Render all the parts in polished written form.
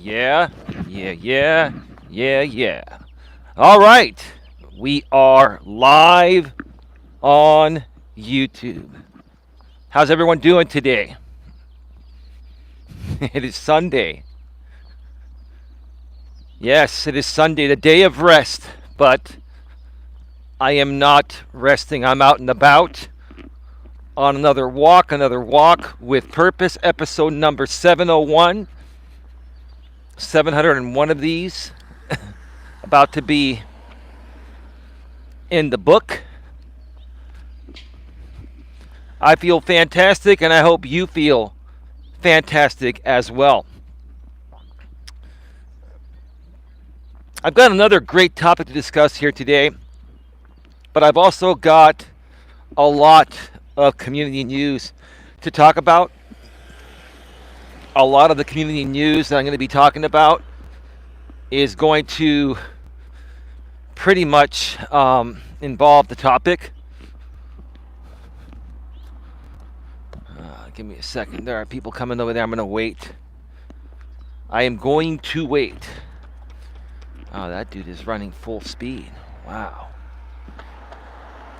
Yeah, yeah. All right, we are live on YouTube. How's everyone doing today? It is Sunday. Yes, it is Sunday, the day of rest, but I am not resting. I'm out and about on another walk with purpose, episode number 701. 701 of these about to be in the book. I feel fantastic, and I hope you feel fantastic as well. I've got another great topic to discuss here today, but I've also got a lot of community news to talk about. A lot of the community news that I'm going to be talking about is going to pretty much involve the topic. Give me a second. There are people coming over there. I'm going to wait. I am going to wait. Oh, that dude is running full speed. Wow.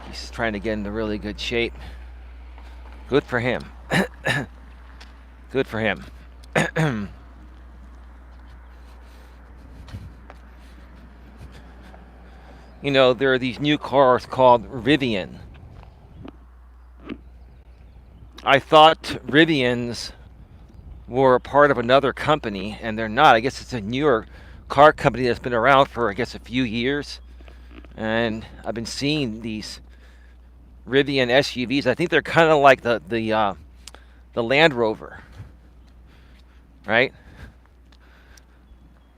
He's trying to get into really good shape. Good for him. Good for him. You know, there are these new cars called Rivian. I thought Rivians were a part of another company, and they're not. I guess it's a newer car company that's been around for, I guess, a few years. And I've been seeing these Rivian SUVs. I think they're kind of like the Land Rover, right?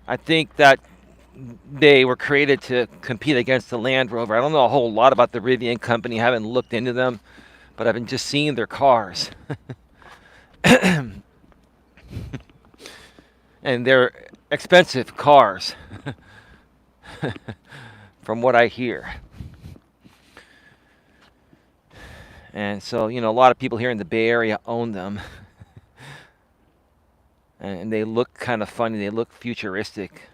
I think that they were created to compete against the Land Rover. I don't know a whole lot about the Rivian company. I haven't looked into them, but I've been just seeing their cars. And they're expensive cars, from what I hear. And so, you know, a lot of people here in the Bay Area own them. And they look kind of funny. They look futuristic.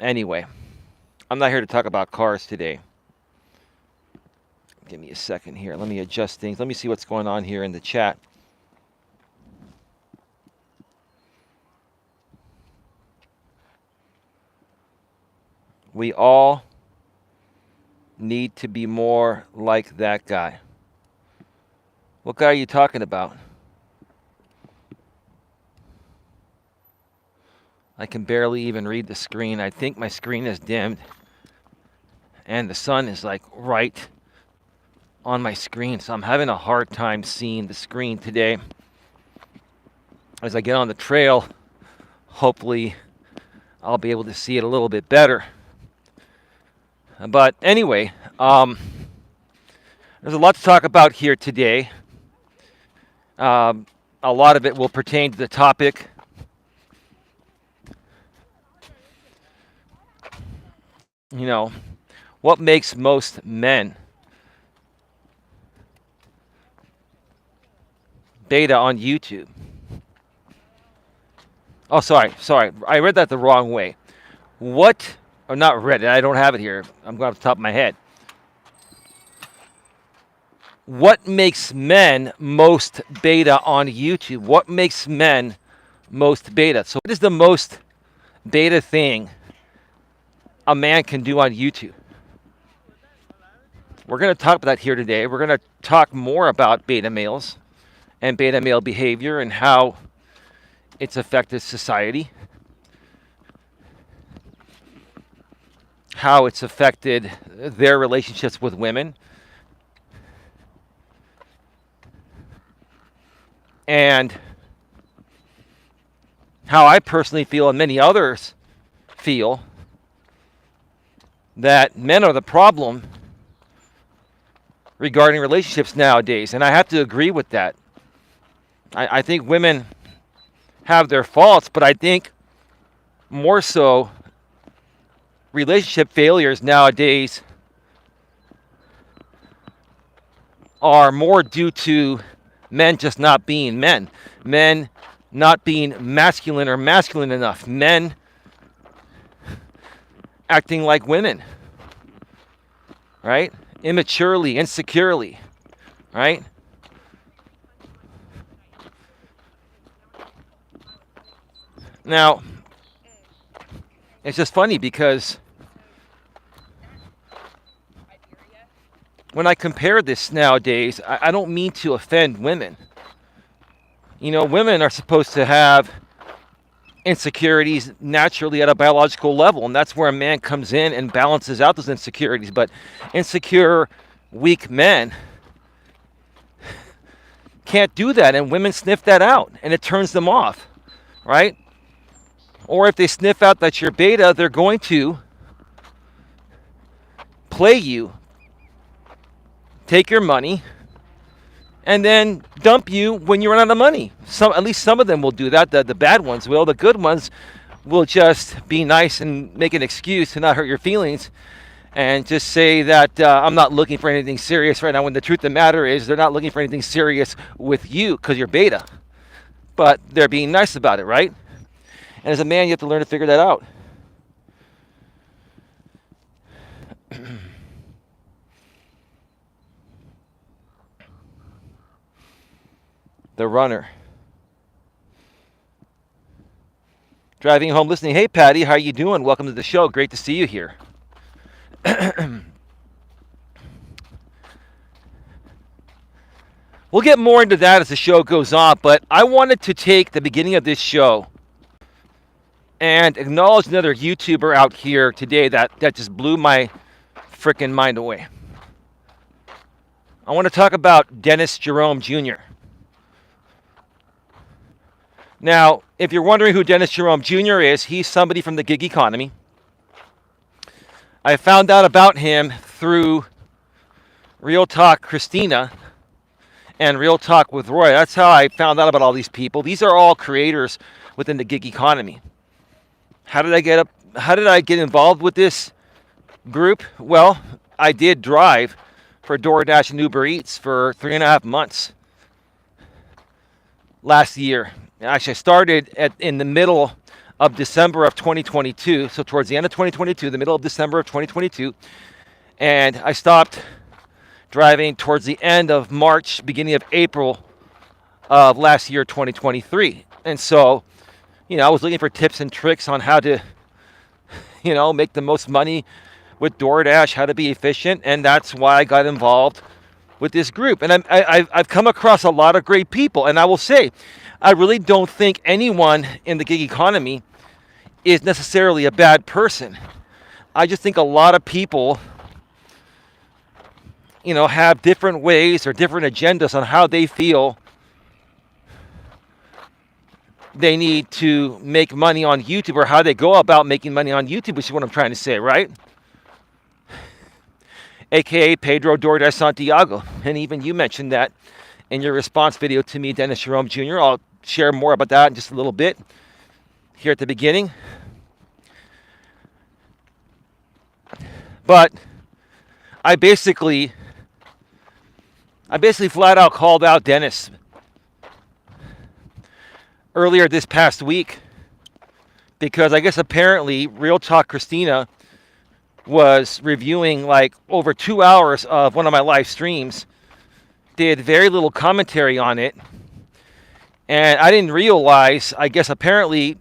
Anyway, I'm not here to talk about cars today. Give me a second here. Let me adjust things. Let me see what's going on here in the chat. We all need to be more like that guy. What guy are you talking about? I can barely even read the screen. I think my screen is dimmed. And the sun is like right on my screen. So I'm having a hard time seeing the screen today. As I get on the trail, hopefully I'll be able to see it a little bit better. But anyway, there's a lot to talk about here today. A lot of it will pertain to the topic. You know, what makes most men beta on YouTube? Oh, sorry. I read that the wrong way. What, or not read it, I don't have it here. I'm going off the top of my head. What makes men most beta on YouTube? What makes men most beta? So what is the most beta thing a man can do on YouTube? We're going to talk about that here today. We're going to talk more about beta males and beta male behavior and how it's affected society, how it's affected their relationships with women, and how I personally feel and many others feel that men are the problem regarding relationships nowadays. And I have to agree with that. I think women have their faults, but I think more so relationship failures nowadays are more due to men just not being men. Men not being masculine or masculine enough. Men acting like women, right? Immaturely, insecurely, right? Now, it's just funny because when I compare this nowadays, I don't mean to offend women. Women are supposed to have insecurities naturally at a biological level, and that's where a man comes in and balances out those insecurities. But insecure, weak men can't do that, and women sniff that out, and it turns them off, right? Or if they sniff out that you're beta, they're going to play you, take your money, and then dump you when you run out of money. At least some of them will do that. The bad ones will. The good ones will just be nice and make an excuse to not hurt your feelings and just say that I'm not looking for anything serious right now, when the truth of the matter is they're not looking for anything serious with you because you're beta. But they're being nice about it, right? And as a man, you have to learn to figure that out. The runner. Driving home listening. Hey, Patty, how are you doing? Welcome to the show. Great to see you here. We'll get more into that as the show goes on, but I wanted to take the beginning of this show and acknowledge another YouTuber out here today that just blew my freaking mind away. I want to talk about Dennis Jerome Jr. Now, if you're wondering who Dennis Jerome Jr. is, he's somebody from the gig economy. I found out about him through Real Talk Christina and Real Talk with Roy. That's how I found out about all these people. These are all creators within the gig economy. How did I get involved with this group? Well, I did drive for DoorDash and Uber Eats for 3.5 months last year. Actually, I started in the middle of December of 2022, so towards the end of 2022, the middle of December of 2022, and I stopped driving towards the end of March, beginning of April of last year, 2023. And so, I was looking for tips and tricks on how to, make the most money with DoorDash, how to be efficient, and that's why I got involved with this group. And I've come across a lot of great people, and I will say, I really don't think anyone in the gig economy is necessarily a bad person. I just think a lot of people, have different ways or different agendas on how they feel they need to make money on YouTube, or how they go about making money on YouTube, which is what I'm trying to say, right? AKA Pedro DoorDash Santiago. And even you mentioned that in your response video to me, Dennis Jerome Jr. I'll share more about that in just a little bit here at the beginning. But I basically flat out called out Dennis earlier this past week because I guess apparently Real Talk Christina was reviewing like over 2 hours of one of my live streams, did very little commentary on it. And I didn't realize, I guess apparently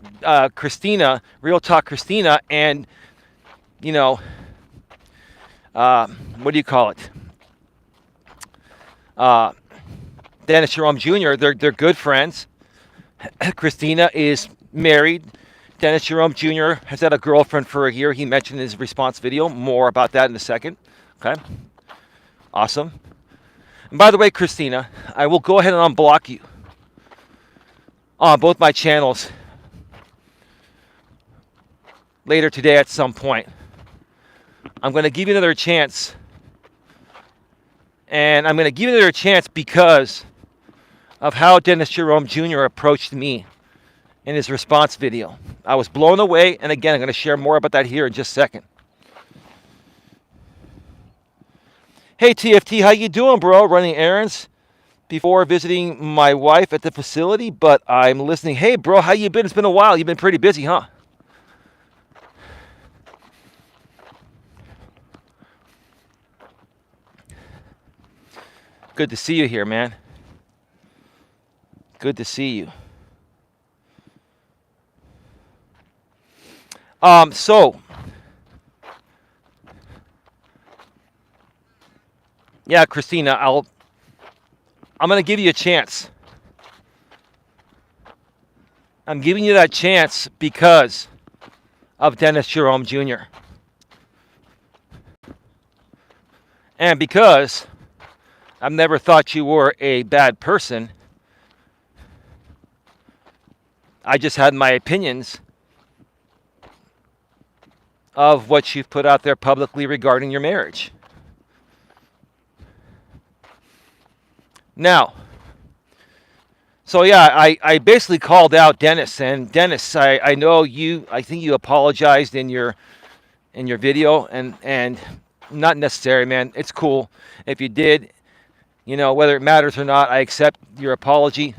Christina, Real Talk Christina, and, what do you call it? Dennis Jerome Jr., they're good friends. Christina is married. Dennis Jerome Jr. has had a girlfriend for a year. He mentioned in his response video. More about that in a second. Okay. Awesome. And by the way, Christina, I will go ahead and unblock you on both my channels later today at some point. I'm going to give you another chance. And I'm going to give you another chance because of how Dennis Jerome Jr. approached me in his response video. I was blown away, and again, I'm going to share more about that here in just a second. Hey, TFT, how you doing, bro? Running errands? before visiting my wife at the facility, but I'm listening. Hey, bro, how you been? It's been a while. You've been pretty busy, huh? Good to see you here, man. Good to see you. So, yeah, Christina, I'm going to give you a chance. I'm giving you that chance because of Dennis Jerome Jr. And because I've never thought you were a bad person. I just had my opinions of what you've put out there publicly regarding your marriage. Now, so yeah, I basically called out Dennis, and Dennis, I know you, I think you apologized in your video, and not necessary, man. It's cool if you did. You know, whether it matters or not, I accept your apology.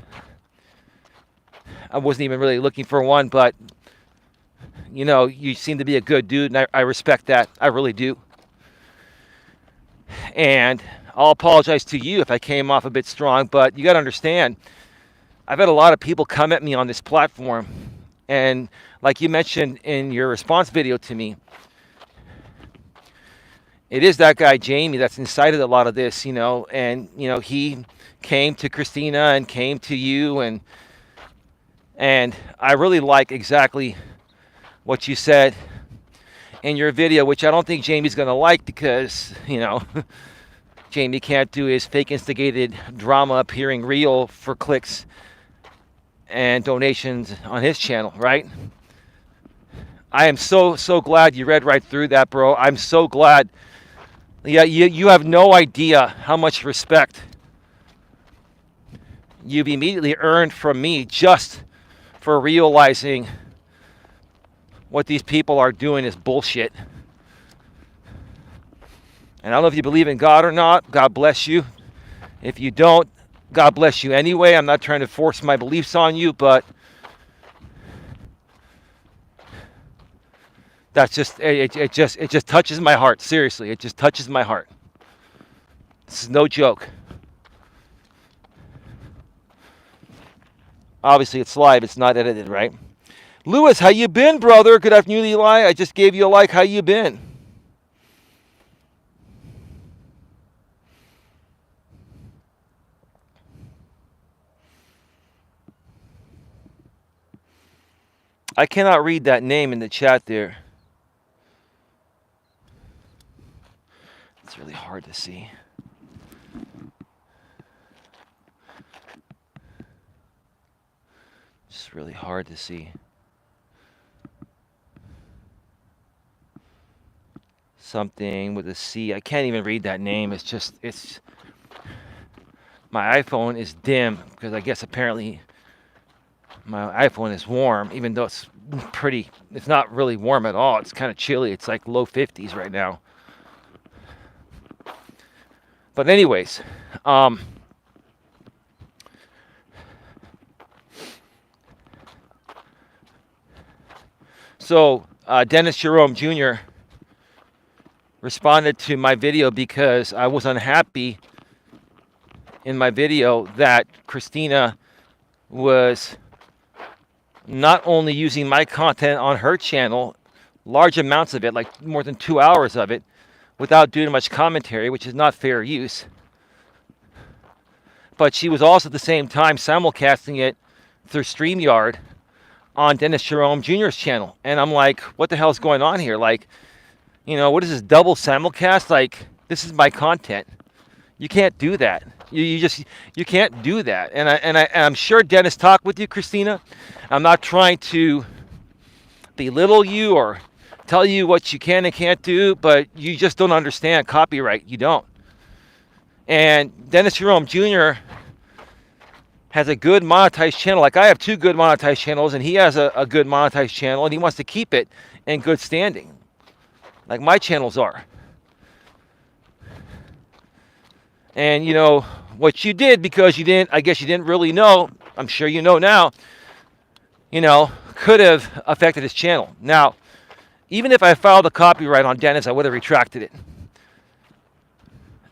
I wasn't even really looking for one, but you know, you seem to be a good dude, and I respect that. I really do. And I'll apologize to you if I came off a bit strong, but you got to understand, I've had a lot of people come at me on this platform, and like you mentioned in your response video to me, it is that guy Jamie that's incited a lot of this, you know, and you know, he came to Christina and came to you, and I really like exactly what you said in your video, which I don't think Jamie's going to like because, you know, Jamie can't do his fake instigated drama appearing real for clicks and donations on his channel, right? I am so glad you read right through that, bro. I'm so glad. Yeah, you have no idea how much respect you've immediately earned from me just for realizing what these people are doing is bullshit. And I don't know if you believe in God or not. God bless you. If you don't, God bless you anyway. I'm not trying to force my beliefs on you, but that's just it just touches my heart. Seriously, it just touches my heart. This is no joke. Obviously, it's live. It's not edited, right? Lewis, how you been, brother? Good afternoon, Eli. I just gave you a like. How you been? I cannot read that name in the chat there. It's really hard to see. It's really hard to see. Something with a C. I can't even read that name. It's my iPhone is dim because I guess apparently my iPhone is warm, even though it's not really warm at all. It's kind of chilly. It's like low 50s right now. But anyways, so Dennis Jerome Jr. responded to my video because I was unhappy in my video that Christina was not only using my content on her channel, large amounts of it, like more than 2 hours of it, without doing much commentary, which is not fair use. But she was also at the same time simulcasting it through StreamYard on Dennis Jerome Jr.'s channel. And I'm like, what the hell is going on here? Like, you know, what is this double simulcast? Like, this is my content. You can't do that. You can't do that. And I'm sure Dennis talked with you, Christina. I'm not trying to belittle you or tell you what you can and can't do, but you just don't understand copyright. You don't. And Dennis Jerome Jr. has a good monetized channel. Like I have 2 good monetized channels, and he has a good monetized channel, and he wants to keep it in good standing, like my channels are. And, you know, what you did, because you didn't, I guess you didn't really know, I'm sure you know now, could have affected his channel. Now, even if I filed a copyright on Dennis, I would have retracted it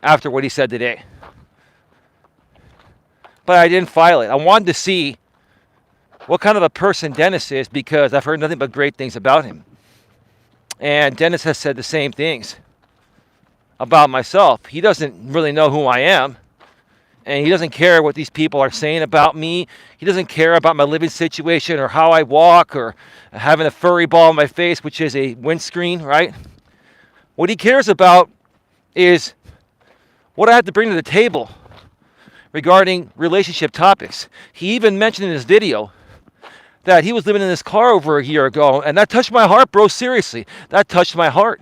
after what he said today. But I didn't file it. I wanted to see what kind of a person Dennis is, because I've heard nothing but great things about him. And Dennis has said the same things about myself. He doesn't really know who I am. And he doesn't care what these people are saying about me. He doesn't care about my living situation or how I walk or having a furry ball on my face, which is a windscreen, right? What he cares about is what I have to bring to the table regarding relationship topics. He even mentioned in his video that he was living in his car over a year ago, and that touched my heart, bro. Seriously, that touched my heart.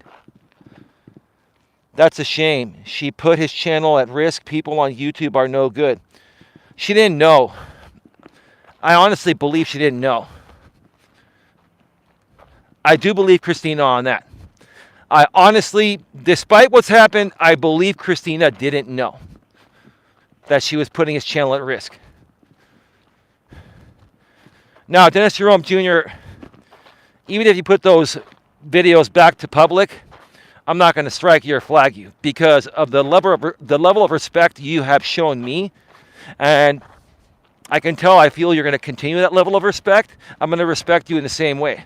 That's a shame. She put his channel at risk. People on YouTube are no good. She didn't know. I honestly believe she didn't know. I do believe Christina on that. I honestly, despite what's happened, I believe Christina didn't know that she was putting his channel at risk. Now, Dennis Jerome Jr., even if you put those videos back to public, I'm not going to strike you or flag you because of the level of respect you have shown me. And I can tell, I feel you're going to continue that level of respect. I'm going to respect you in the same way.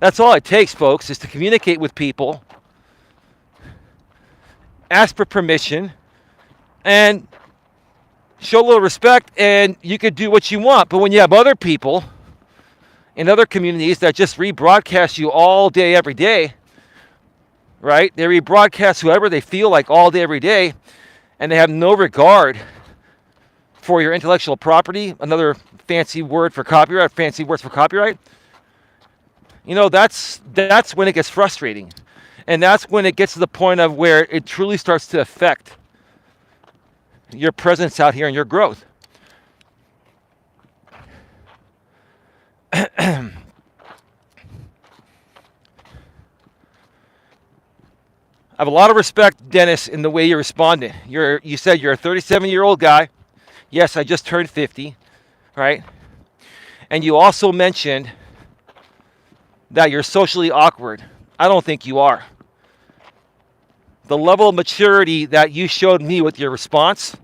That's all it takes, folks, is to communicate with people, ask for permission, and show a little respect, and you could do what you want. But when you have other people in other communities that just rebroadcast you all day, every day, right? They rebroadcast whoever they feel like all day, every day, and they have no regard for your intellectual property. Another fancy word for copyright, fancy words for copyright. That's when it gets frustrating. And that's when it gets to the point of where it truly starts to affect your presence out here and your growth. I have a lot of respect, Dennis, in the way you responded. You said you're a 37-year-old guy. Yes, I just turned 50, right? And you also mentioned that you're socially awkward. I don't think you are. The level of maturity that you showed me with your response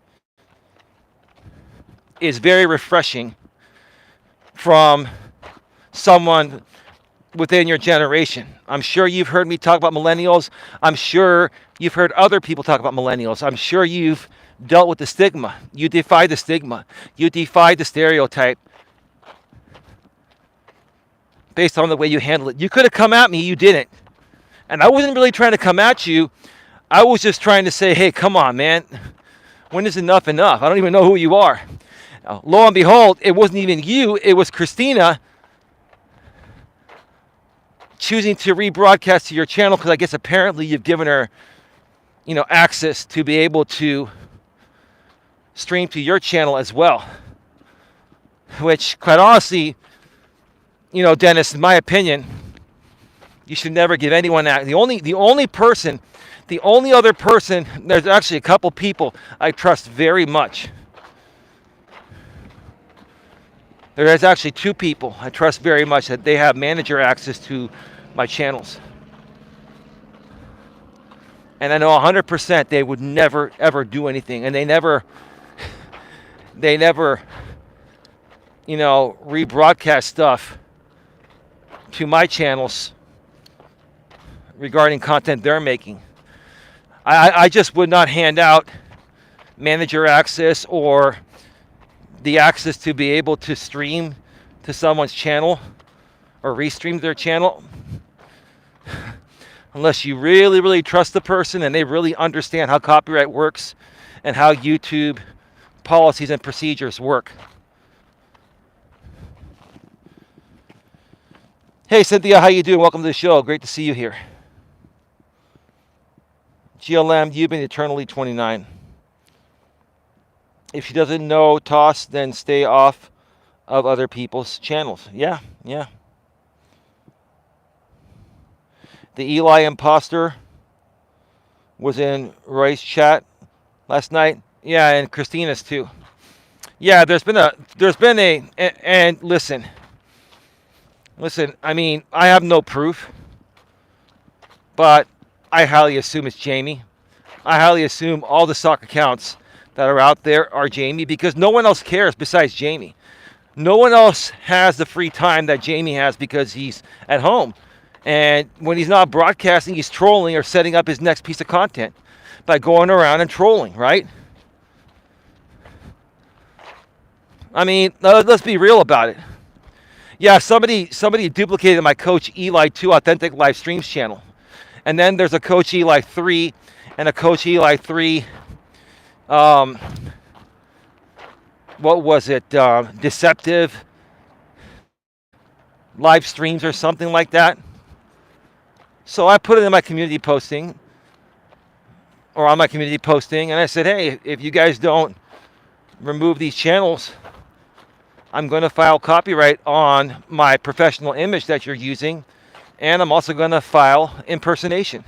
is very refreshing from someone within your generation. I'm sure you've heard me talk about millennials. I'm sure you've heard other people talk about millennials. I'm sure you've dealt with the stigma. You defied the stigma. You defied the stereotype based on the way you handle it. You could have come at me. You didn't. And I wasn't really trying to come at you. I was just trying to say, hey, come on, man. When is enough enough? I don't even know who you are. Lo and behold, it wasn't even you. It was Christina choosing to rebroadcast to your channel because I guess apparently you've given her, access to be able to stream to your channel as well. Which, quite honestly, Dennis, in my opinion, you should never give anyone that. The only other person, there's actually a couple people I trust very much. There's actually two people I trust very much that they have manager access to my channels. And I know 100% they would never, ever do anything. And they never, rebroadcast stuff to my channels regarding content they're making. I just would not hand out manager access or the access to be able to stream to someone's channel or restream their channel unless you really, really trust the person and they really understand how copyright works and how YouTube policies and procedures work. Hey, Cynthia, how you doing? Welcome to the show. Great to see you here. GLM, you've been eternally 29. If she doesn't know toss, then stay off of other people's channels. Yeah. The Eli imposter was in Roy's chat last night. Yeah, and Christina's too. Yeah, and listen. I mean, I have no proof, but I highly assume it's Jamie. I highly assume all the sock accounts that are out there are Jamie because no one else cares besides Jamie. No one else has the free time that Jamie has because he's at home. And when he's not broadcasting, he's trolling or setting up his next piece of content by going around and trolling, right? I mean, let's be real about it. Yeah, somebody duplicated my Coach Eli 2 Authentic Live Streams channel. And then there's a Coach Eli 3 and a Coach Eli 3, what was it, Deceptive Live Streams or something like that. So I put it in my community posting, or on my community posting, and I said, hey, if you guys don't remove these channels, I'm going to file copyright on my professional image that you're using, and I'm also going to file impersonation.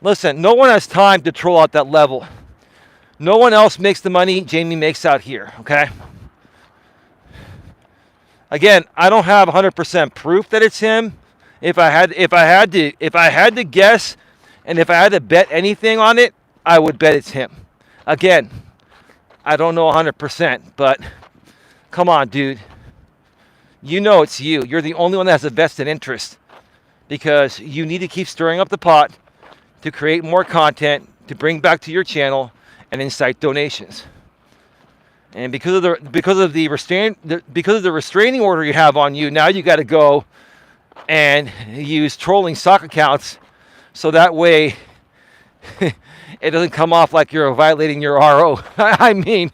Listen, no one has time to troll out that level. No one else makes the money Jamie makes out here, okay? Again, I don't have 100% proof that it's him. If I had to guess, and if I had to bet anything on it, I would bet it's him. Again, I don't know 100%, but come on, dude. You know it's you. You're the only one that has a vested interest because you need to keep stirring up the pot to create more content, to bring back to your channel, and incite donations. And because of the restraining order you have on you, now you got to go and use trolling sock accounts, so that way it doesn't come off like you're violating your RO. I mean,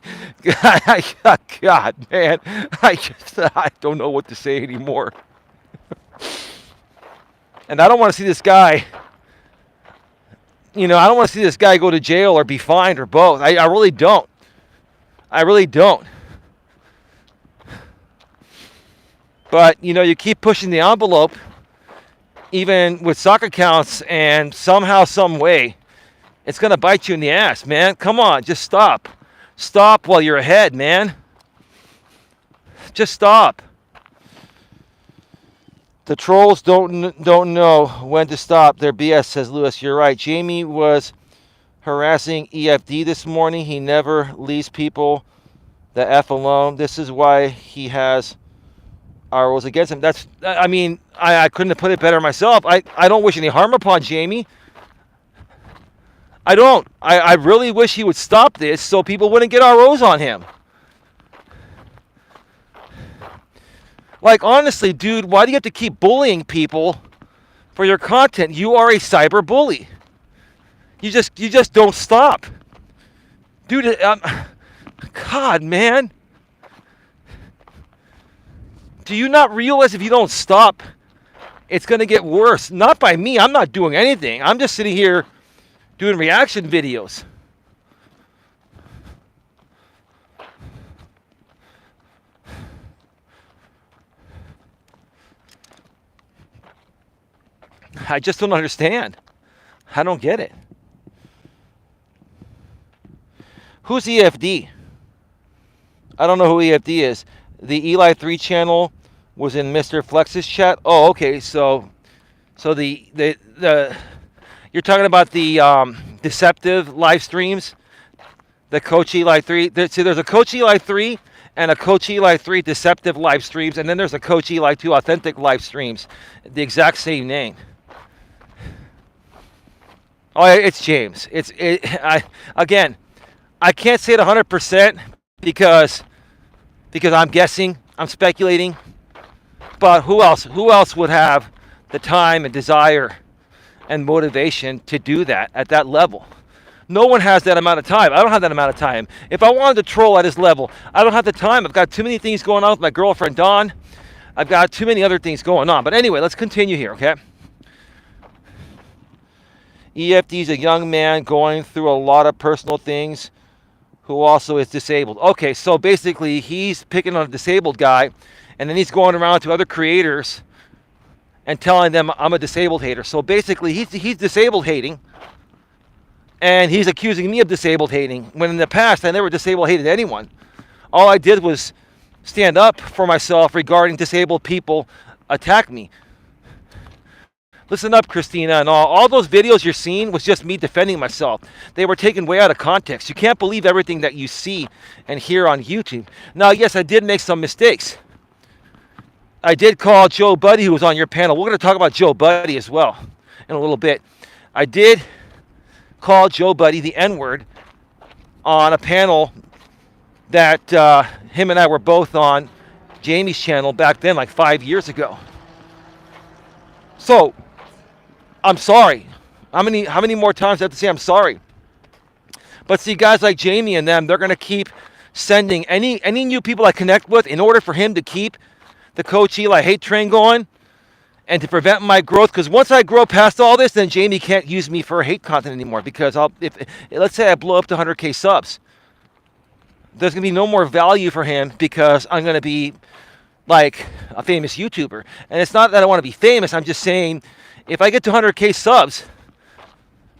God, man, I don't know what to say anymore. And I don't want to see this guy. I don't want to see this guy go to jail or be fined or both. I really don't. I really don't. But, you keep pushing the envelope, even with sock accounts, and somehow, some way, it's going to bite you in the ass, man. Come on, just stop. Stop while you're ahead, man. Just stop. The trolls don't know when to stop their BS, says Lewis. You're right. Jamie was harassing EFD this morning. He never leaves people the F alone. This is why he has ROs against him. I couldn't have put it better myself. I don't wish any harm upon Jamie. I don't. I really wish he would stop this so people wouldn't get ROs on him. Like, honestly, dude, why do you have to keep bullying people for your content? You are a cyber bully. You just don't stop. Dude, God, man. Do you not realize if you don't stop, it's going to get worse? Not by me. I'm not doing anything. I'm just sitting here doing reaction videos. I just don't understand. I don't get it. Who's EFD? I don't know who EFD is. The Eli 3 channel was in Mr. Flex's chat. Oh, okay. So the you're talking about the deceptive live streams, the Coach Eli 3. There's a Coach Eli 3 and a Coach Eli 3 deceptive live streams, and then there's a Coach Eli 2 authentic live streams, the exact same name. Oh, it's James. Again, I can't say it 100% because I'm guessing, I'm speculating. But who else would have the time and desire and motivation to do that at that level? No one has that amount of time. I don't have that amount of time. If I wanted to troll at his level, I don't have the time. I've got too many things going on with my girlfriend, Dawn. I've got too many other things going on. But anyway, let's continue here, okay? EFD is a young man going through a lot of personal things who also is disabled. Okay, so basically he's picking on a disabled guy, and then he's going around to other creators and telling them I'm a disabled hater. So basically he's disabled hating And he's accusing me of disabled hating, when in the past I never disabled hated anyone. All I did was stand up for myself regarding disabled people attack me. Listen up, Christina, and all those videos you're seeing was just me defending myself. They were taken way out of context. You can't believe everything that you see and hear on YouTube. Now, yes, I did make some mistakes. I did call Joe Buddy, who was on your panel. We're going to talk about Joe Buddy as well in a little bit. I did call Joe Buddy the N-word on a panel that him and I were both on Jamie's channel back then, like 5 years ago. So, I'm sorry. How many more times do I have to say I'm sorry? But see, guys like Jamie and them, they're going to keep sending any new people I connect with in order for him to keep the Coach Eli hate train going and to prevent my growth. Because once I grow past all this, then Jamie can't use me for hate content anymore. Because if let's say I blow up to 100K subs, there's going to be no more value for him because I'm going to be like a famous YouTuber. And it's not that I want to be famous. I'm just saying, if I get to 100K subs,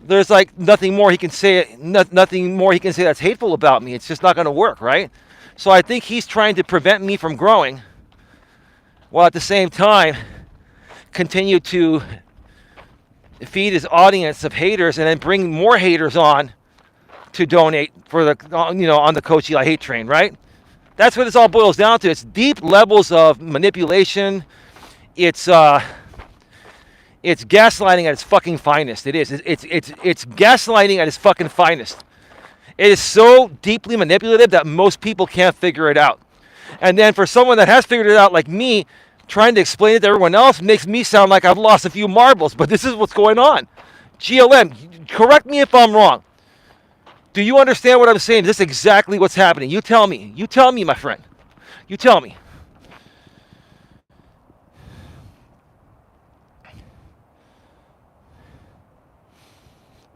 there's like nothing more he can say. Nothing more he can say that's hateful about me. It's just not going to work, right? So I think he's trying to prevent me from growing, while at the same time continue to feed his audience of haters and then bring more haters on to donate for the on the Coach Eli hate train, right? That's what this all boils down to. It's deep levels of manipulation. It's gaslighting at its fucking finest. It is. It's gaslighting at its fucking finest. It is so deeply manipulative that most people can't figure it out. And then for someone that has figured it out, like me, trying to explain it to everyone else makes me sound like I've lost a few marbles. But this is what's going on. GLM, correct me if I'm wrong. Do you understand what I'm saying? This is exactly what's happening. You tell me. You tell me, my friend. You tell me.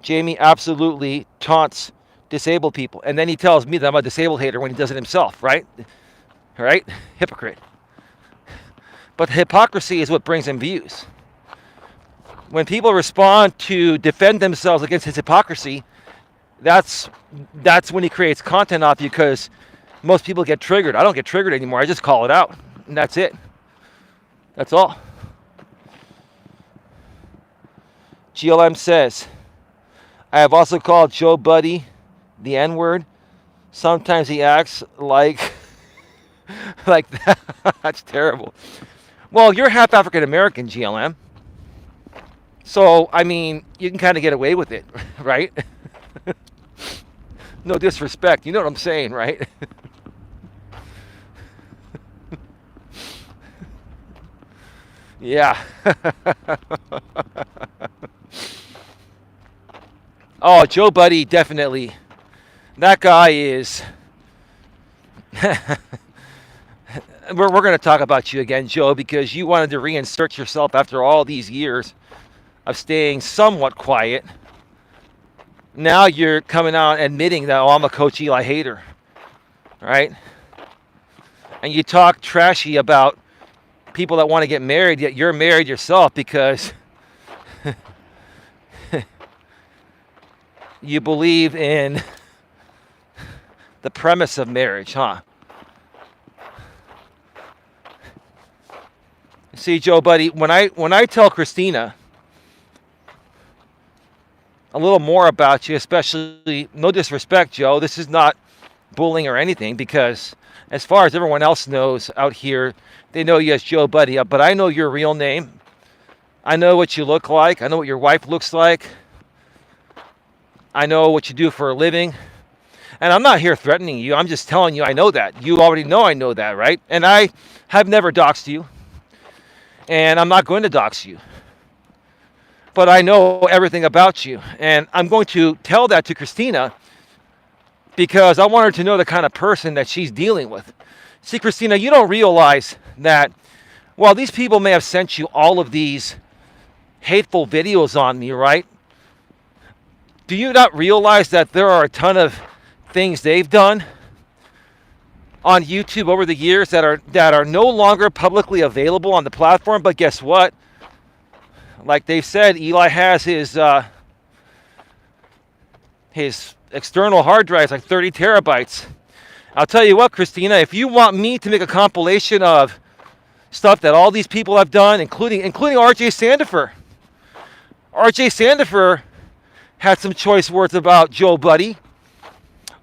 Jamie absolutely taunts disabled people. And then he tells me that I'm a disabled hater when he does it himself, right? Right? Hypocrite. But hypocrisy is what brings him views. When people respond to defend themselves against his hypocrisy, that's when he creates content off you, because most people get triggered. I don't get triggered anymore. I just call it out. And that's it. That's all. GLM says, I have also called Joe Buddy the N-word. Sometimes he acts like like that. That's terrible. Well, you're half African American, GLM. So, I mean, you can kind of get away with it, right? No disrespect. You know what I'm saying, right? Yeah. Oh, Joe Buddy, definitely. That guy is... we're going to talk about you again, Joe, because you wanted to reinsert yourself after all these years of staying somewhat quiet. Now you're coming out admitting that, oh, I'm a Coach Eli hater, right? And you talk trashy about people that want to get married, yet you're married yourself because you believe in the premise of marriage, huh? See, Joe Buddy, when I tell Christina a little more about you, especially, no disrespect, Joe, this is not bullying or anything, because as far as everyone else knows out here, they know you as Joe Buddy, but I know your real name. I know what you look like. I know what your wife looks like. I know what you do for a living. And I'm not here threatening you. I'm just telling you I know that. You already know I know that, right? And I have never doxed you. And I'm not going to dox you. But I know everything about you. And I'm going to tell that to Christina because I want her to know the kind of person that she's dealing with. See, Christina, you don't realize that while these people may have sent you all of these hateful videos on me, right? Do you not realize that there are a ton of things they've done on YouTube over the years that are no longer publicly available on the platform? But guess what? Like they've said, Eli has his His external hard drive is like 30 terabytes. I'll tell you what, Christina, if you want me to make a compilation of stuff that all these people have done, including R.J. Sandifer. R.J. Sandifer had some choice words about Joe Buddy.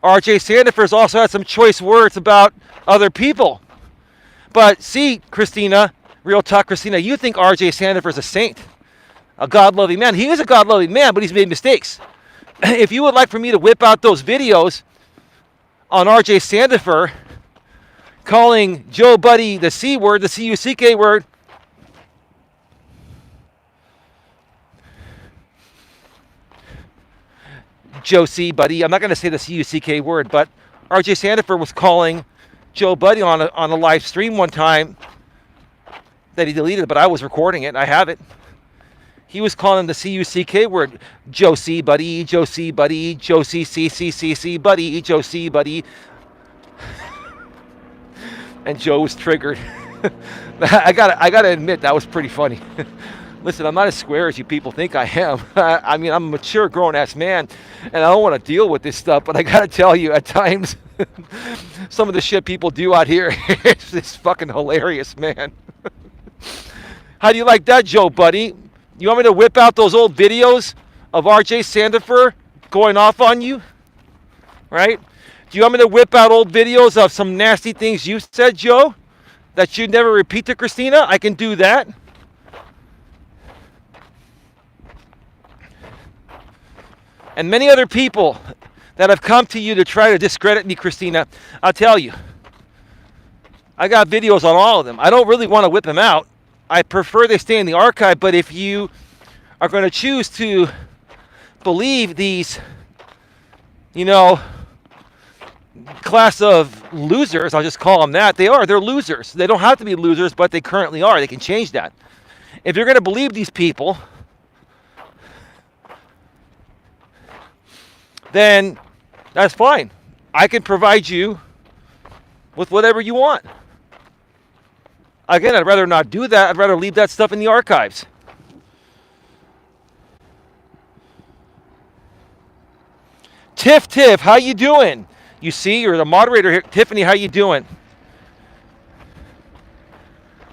R.J. Sandifer's also had some choice words about other people. But see, Christina, Real Talk Christina, you think R.J. Sandifer's a saint, a God-loving man. He is a God-loving man, but he's made mistakes. If you would like for me to whip out those videos on R.J. Sandifer calling Joe Buddy the C word, the C-U-C-K word, Joe C. Buddy, I'm not going to say the C-U-C-K word, but R.J. Sandifer was calling Joe Buddy on a live stream one time that he deleted, but I was recording it. I have it. He was calling the C-U-C-K word, Joe C. Buddy, Joe C. Buddy, Joe C. C. Buddy, Joe C. Buddy. And Joe was triggered. I gotta admit, that was pretty funny. Listen, I'm not as square as you people think I am. I mean, I'm a mature, grown-ass man, and I don't want to deal with this stuff, but I got to tell you, at times, some of the shit people do out here is just fucking hilarious, man. How do you like that, Joe Buddy? You want me to whip out those old videos of R.J. Sandifer going off on you? Right? Do you want me to whip out old videos of some nasty things you said, Joe, that you'd never repeat to Christina? I can do that. And many other people that have come to you to try to discredit me, Christina, I'll tell you, I got videos on all of them. I don't really want to whip them out. I prefer they stay in the archive, but if you are going to choose to believe these, class of losers, I'll just call them that, they're losers. They don't have to be losers, but they currently are. They can change that. If you're going to believe these people, then that's fine. I can provide you with whatever you want. Again, I'd rather not do that. I'd rather leave that stuff in the archives. Tiff, how you doing? You see, you're the moderator here. Tiffany, how you doing?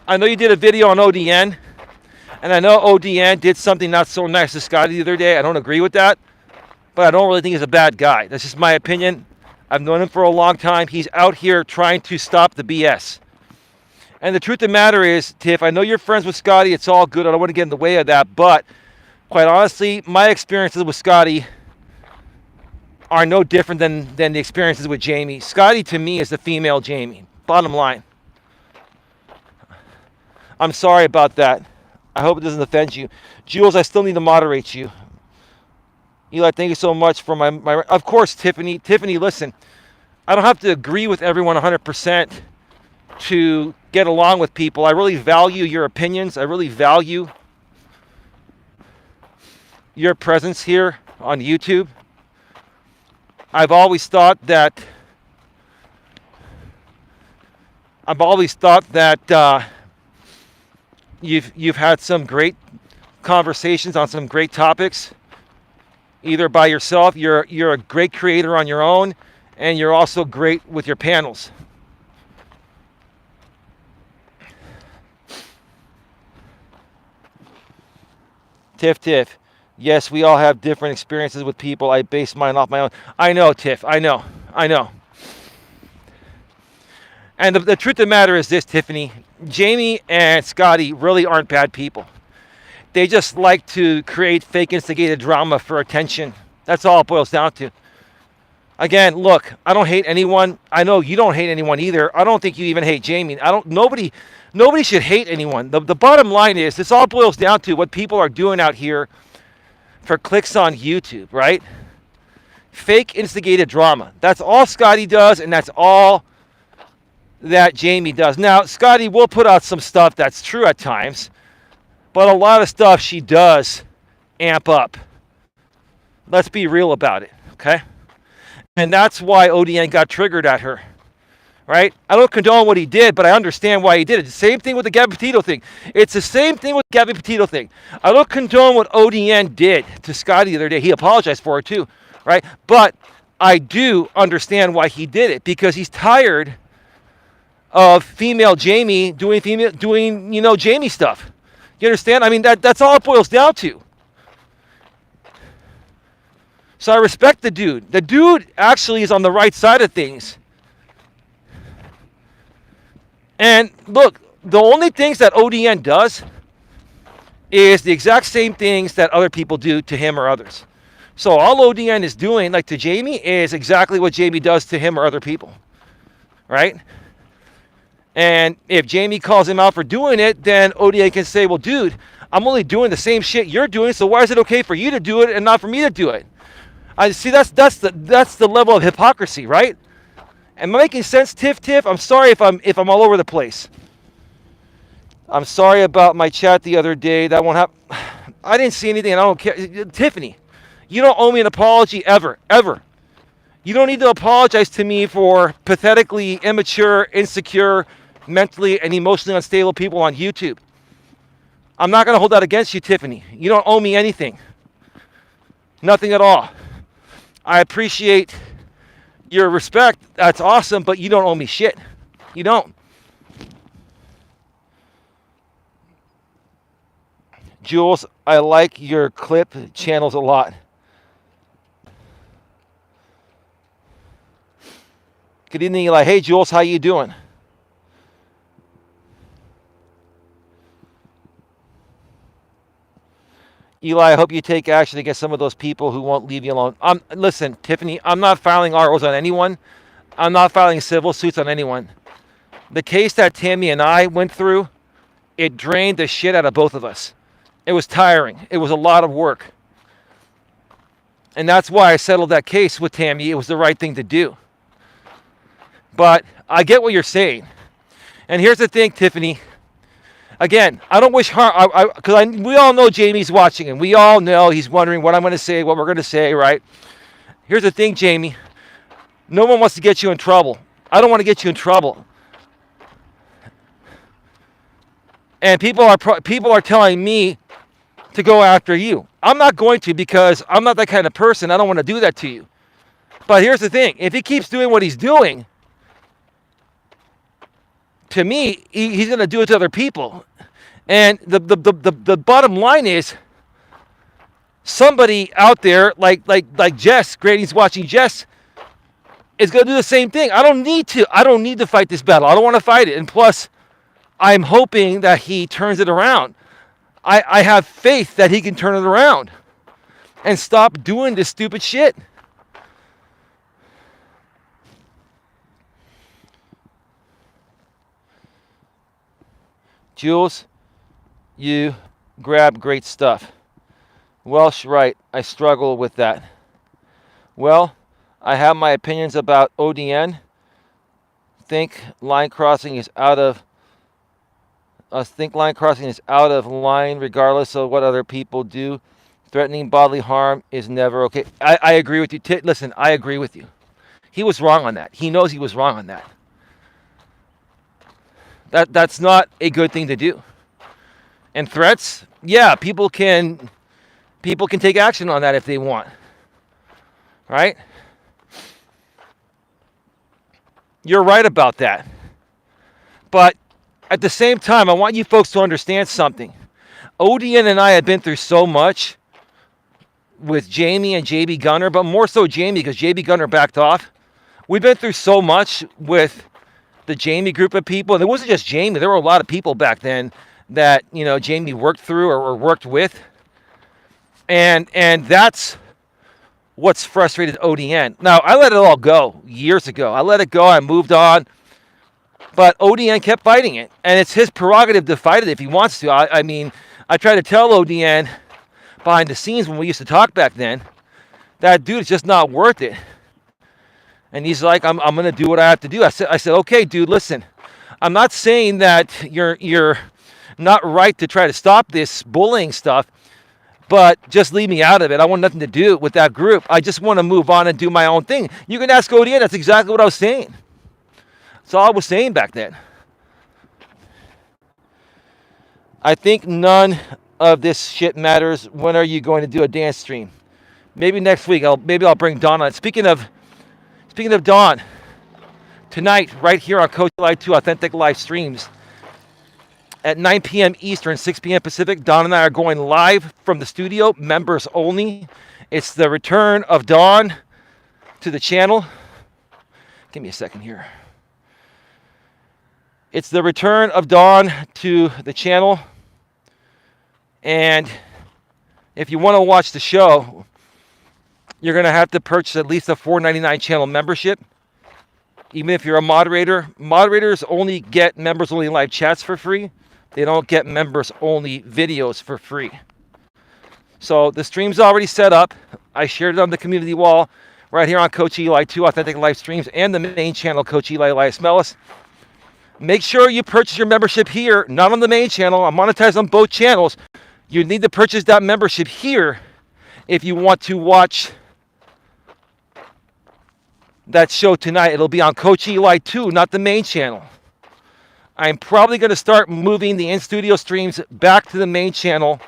I know you did a video on ODN, and I know ODN did something not so nice to Scotty the other day. I don't agree with that, but I don't really think he's a bad guy. That's just my opinion. I've known him for a long time. He's out here trying to stop the BS. And the truth of the matter is, Tiff, I know you're friends with Scotty. It's all good. I don't want to get in the way of that. But quite honestly, my experiences with Scotty are no different than the experiences with Jamie. Scotty, to me, is the female Jamie. Bottom line. I'm sorry about that. I hope it doesn't offend you. Jules, I still need to moderate you. Eli, thank you so much for my of course, Tiffany. Tiffany, listen. I don't have to agree with everyone 100% to get along with people. I really value your opinions. I really value your presence here on YouTube. I've always thought that you've had some great conversations on some great topics, either by yourself. You're a great creator on your own, and you're also great with your panels. Tiff. Yes, we all have different experiences with people. I base mine off my own. I know, Tiff. I know. And the truth of the matter is this, Tiffany. Jamie and Scotty really aren't bad people. They just like to create fake instigated drama for attention. That's all it boils down to. Again, look, I don't hate anyone. I know you don't hate anyone either. I don't think you even hate Jamie. Nobody should hate anyone. The bottom line is, this all boils down to what people are doing out here for clicks on YouTube, right? Fake instigated drama. That's all Scotty does, and that's all that Jamie does. Now, Scotty will put out some stuff that's true at times, but a lot of stuff she does amp up. Let's be real about it, okay? And that's why ODN got triggered at her, right? I don't condone what he did, but I understand why he did it. The same thing with the Gabby Petito thing. It's the same thing with the Gabby Petito thing. I don't condone what ODN did to Scotty the other day. He apologized for it too. right? But I do understand why he did it, because he's tired of female Jamie doing Jamie stuff. You understand? I mean, that's all it boils down to. So I respect the dude. The dude actually is on the right side of things. And look, the only things that ODN does is the exact same things that other people do to him or others. So all ODN is doing, like to Jamie, is exactly what Jamie does to him or other people, right? And if Jamie calls him out for doing it, then ODN can say, well, dude, I'm only doing the same shit you're doing, so why is it okay for you to do it and not for me to do it? I see that's the level of hypocrisy, right? Am I making sense, Tiff? I'm sorry if I'm all over the place. I'm sorry about my chat the other day. That won't happen. I didn't see anything, and I don't care. Tiffany, you don't owe me an apology ever. You don't need to apologize to me for pathetically immature, insecure, mentally and emotionally unstable people on YouTube. I'm not going to hold that against you, Tiffany. You don't owe me anything. Nothing at all. I appreciate your respect. That's awesome, but you don't owe me shit. You don't. Jules, I like your clip channels a lot. Good evening, Eli. Hey, Jules, how you doing? Eli, I hope you take action against some of those people who won't leave you alone. Listen, Tiffany, I'm not filing ROs on anyone. I'm not filing civil suits on anyone. The case that Tammy and I went through, it drained the shit out of both of us. It was tiring. It was a lot of work. And that's why I settled that case with Tammy. It was the right thing to do. But I get what you're saying. And here's the thing, Tiffany. Again, I don't wish harm, because we all know Jamie's watching, and we all know he's wondering what I'm going to say, what we're going to say, right? Here's the thing, Jamie. No one wants to get you in trouble. I don't want to get you in trouble. And people are telling me to go after you. I'm not going to, because I'm not that kind of person. I don't want to do that to you. But here's the thing. If he keeps doing what he's doing, to me, he's going to do it to other people. And the bottom line is, somebody out there like Jess, Grady's watching Jess, is going to do the same thing. I don't need to fight this battle. I don't want to fight it. And plus, I'm hoping that he turns it around. I have faith that he can turn it around and stop doing this stupid shit. Jules, you grab great stuff. Welsh, right, I struggle with that. Well, I have my opinions about ODN. Think line crossing is out of line regardless of what other people do. Threatening bodily harm is never okay. I agree with you. Listen, I agree with you. He was wrong on that. He knows he was wrong on that. That's not a good thing to do. And threats, yeah, people can take action on that if they want. Right? You're right about that. But at the same time, I want you folks to understand something. ODN and I have been through so much with Jamie and JB Gunner, but more so Jamie, because JB Gunner backed off. We've been through so much with the Jamie group of people. And it wasn't just Jamie. There were a lot of people back then that, Jamie worked through or worked with. And that's what's frustrated ODN. Now, I let it all go years ago. I let it go. I moved on. But ODN kept fighting it. And it's his prerogative to fight it if he wants to. I mean, I try to tell ODN behind the scenes when we used to talk back then, that dude is just not worth it. And he's like, I'm going to do what I have to do. I said, okay, dude, listen. I'm not saying that you're not right to try to stop this bullying stuff, but just leave me out of it. I want nothing to do with that group. I just want to move on and do my own thing. You can ask ODN. That's exactly what I was saying. That's all I was saying back then. I think none of this shit matters. When are you going to do a dance stream? Maybe next week I'll bring Dawn on. Speaking of Dawn, tonight right here on Coach Eli 2 Authentic Live Streams at 9 p.m. Eastern, 6 p.m. Pacific, Dawn and I are going live from the studio, members only. It's the return of Dawn to the channel. Give me a second here. It's the return of Dawn to the channel. And if you want to watch the show, you're going to have to purchase at least a $4.99 channel membership. Even if you're a moderator, moderators only get members only live chats for free. They don't get members only videos for free. So the stream's already set up. I shared it on the community wall right here on Coach Eli 2 Authentic Live Streams and the main channel, Coach Eli Elias Melas. Make sure you purchase your membership here, not on the main channel. I'm monetized on both channels. You need to purchase that membership here if you want to watch that show tonight. It'll be on Coach Eli 2, not the main channel. I'm probably going to start moving the in-studio streams back to the main channel.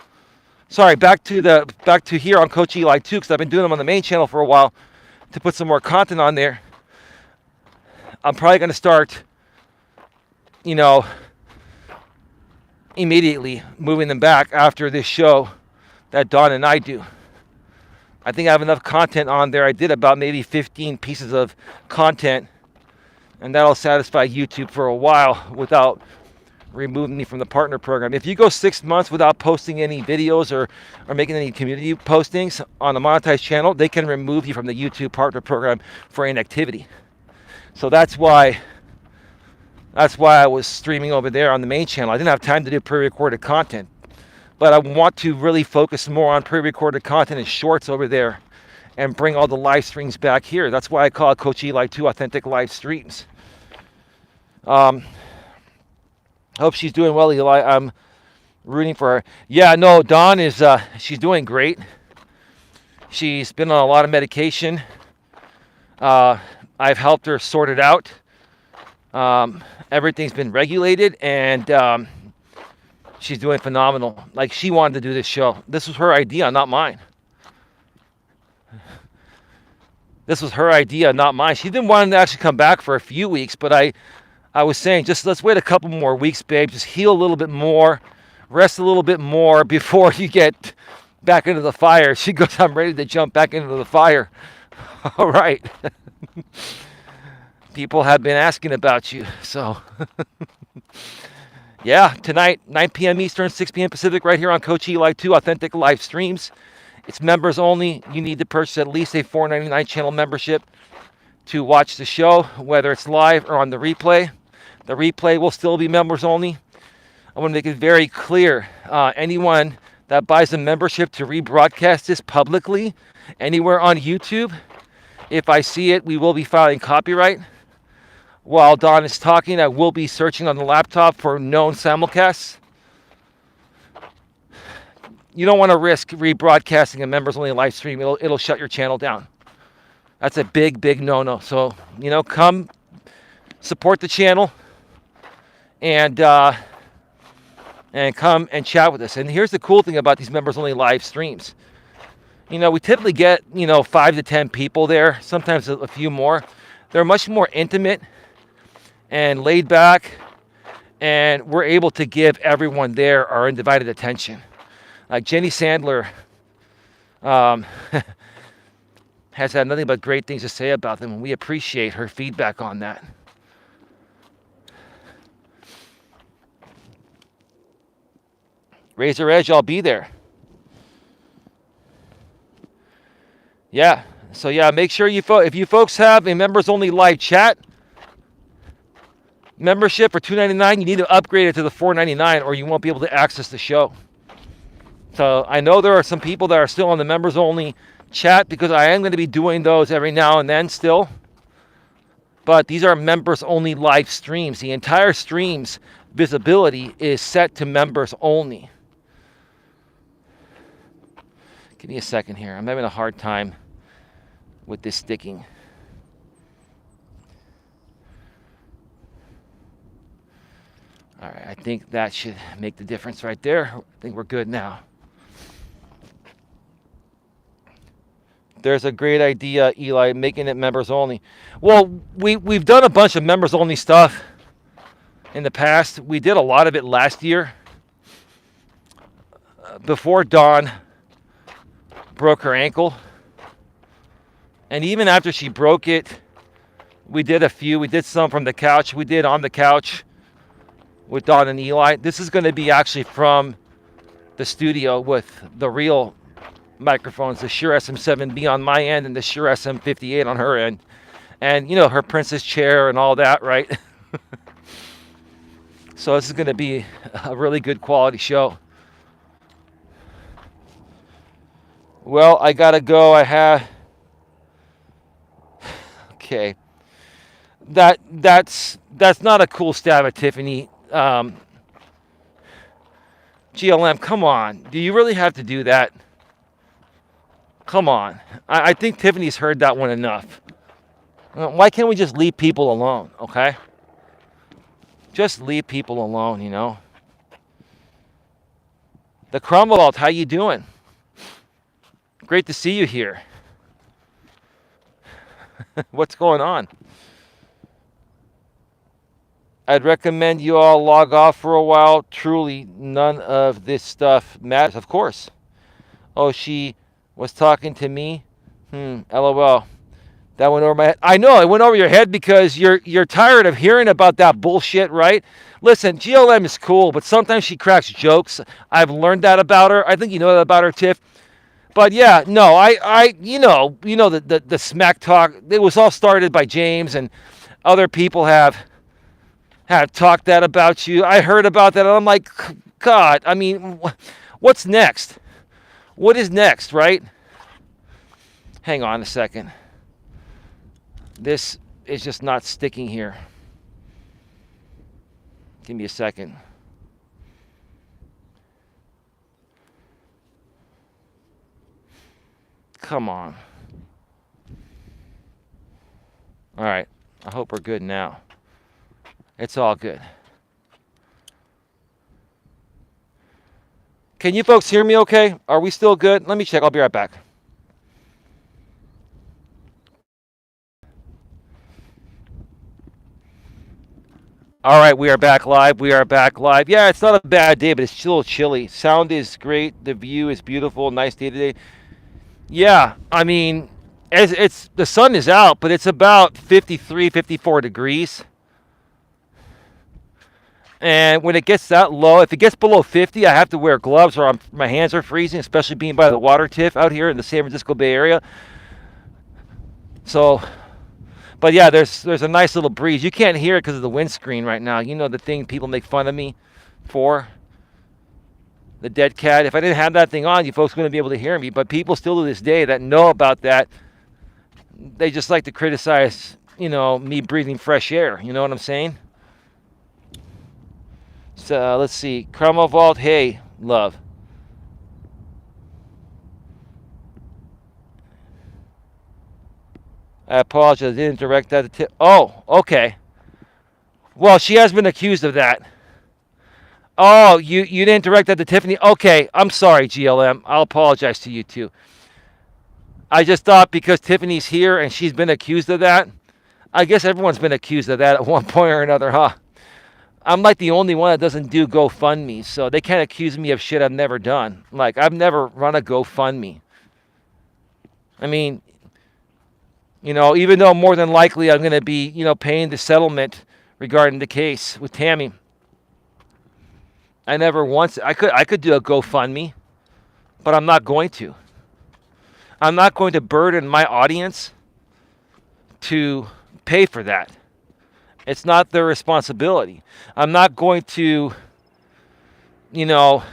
Sorry, back to here on Coach Eli 2, because I've been doing them on the main channel for a while to put some more content on there. I'm probably going to start, immediately moving them back after this show that Dawn and I do. I think I have enough content on there. I did about maybe 15 pieces of content, and that'll satisfy YouTube for a while without removing me from the partner program. If you go 6 months without posting any videos or making any community postings on a monetized channel, they can remove you from the YouTube partner program for inactivity. So that's why I was streaming over there on the main channel. I didn't have time to do pre-recorded content, but I want to really focus more on pre-recorded content and shorts over there and bring all the live streams back here. That's why I call it Coach Eli 2 Authentic Live Streams. Hope she's doing well, Eli. I'm rooting for her. Yeah, no, Dawn is, she's doing great. She's been on a lot of medication. I've helped her sort it out. Everything's been regulated, and she's doing phenomenal. Like, she wanted to do this show. This was her idea, not mine. This was her idea, not mine. She didn't want to actually come back for a few weeks, but I was saying, just let's wait a couple more weeks, babe. Just heal a little bit more, rest a little bit more before you get back into the fire. She goes, I'm ready to jump back into the fire. All right. People have been asking about you, so yeah, tonight, 9 p.m. Eastern, 6 p.m. Pacific, right here on Coach Eli 2 Authentic Live Streams. It's members only. You need to purchase at least a $4.99 channel membership to watch the show, whether it's live or on the replay. The replay will still be members only. I want to make it very clear. Anyone that buys a membership to rebroadcast this publicly anywhere on YouTube, if I see it, we will be filing copyright. While Dawn is talking, I will be searching on the laptop for known simulcasts. You don't want to risk rebroadcasting a members only live stream. It'll shut your channel down. That's a big, big no-no. So, come support the channel and come and chat with us. And here's the cool thing about these members only live streams. We typically get, 5 to 10 people there, sometimes a few more. They're much more intimate and laid back, and we're able to give everyone there our undivided attention. Like Jenny Sandler has had nothing but great things to say about them, and we appreciate her feedback on that. Razor Edge, I'll be there. Yeah, so yeah, make sure if you folks have a members only live chat membership for $2.99, you need to upgrade it to the $4.99 or you won't be able to access the show. So I know there are some people that are still on the members only chat, because I am going to be doing those every now and then still. But these are members only live streams. The entire stream's visibility is set to members only. Give me a second here. I'm having a hard time with this sticking. All right, I think that should make the difference right there. I think we're good now. There's a great idea, Eli, making it members only. Well, we've done a bunch of members only stuff in the past. We did a lot of it last year before Dawn broke her ankle. And even after she broke it, we did a few. We did some from the couch. We did on the couch with Dawn and Eli. This is going to be actually from the studio with the real microphones, the Shure SM7B on my end and the Shure SM58 on her end. And, her princess chair and all that, right? So this is going to be a really good quality show. Well, I got to go. Okay. That's not a cool stab at Tiffany. GLM, come on. Do you really have to do that? Come on. I think Tiffany's heard that one enough. Why can't we just leave people alone, okay? Just leave people alone, The Cromwell, how you doing? Great to see you here. What's going on? I'd recommend you all log off for a while. Truly, none of this stuff matters. Of course. Oh, she was talking to me? LOL. That went over my head. I know, it went over your head because you're tired of hearing about that bullshit, right? Listen, GLM is cool, but sometimes she cracks jokes. I've learned that about her. I think you know that about her, Tiff. But yeah, no, the smack talk, it was all started by James, and other people have talked that about you. I heard about that, and I'm like, God, I mean, what's next? What is next, right? Hang on a second. This is just not sticking here. Give me a second. Come on. All right. I hope we're good now. It's all good. Can you folks hear me okay? Are we still good? Let me check. I'll be right back. All right, we are back live. Yeah, it's not a bad day, but it's still chilly. Sound is great. The view is beautiful. Nice day today. Yeah, I mean, it's the sun is out, but it's about 53, 54 degrees. And when it gets that low, if it gets below 50, I have to wear gloves or my hands are freezing, especially being by the water, Tiff, out here in the San Francisco Bay Area. So, but yeah, there's a nice little breeze. You can't hear it because of the windscreen right now. You know the thing people make fun of me for? The dead cat. If I didn't have that thing on, you folks wouldn't be able to hear me. But people still to this day that know about that, they just like to criticize, me breathing fresh air. You know what I'm saying? So let's see. Cromwell Vault, hey, love. I apologize. I didn't direct that to Oh, okay. Well, she has been accused of that. Oh, you didn't direct that to Tiffany? Okay, I'm sorry, GLM. I'll apologize to you, too. I just thought because Tiffany's here and she's been accused of that, I guess everyone's been accused of that at one point or another, huh? I'm like the only one that doesn't do GoFundMe, so they can't accuse me of shit I've never done. Like, I've never run a GoFundMe. I mean, even though more than likely I'm going to be, paying the settlement regarding the case with Tammy. I never once, I could do a GoFundMe, but I'm not going to. I'm not going to burden my audience to pay for that. It's not their responsibility. I'm not going to, I'm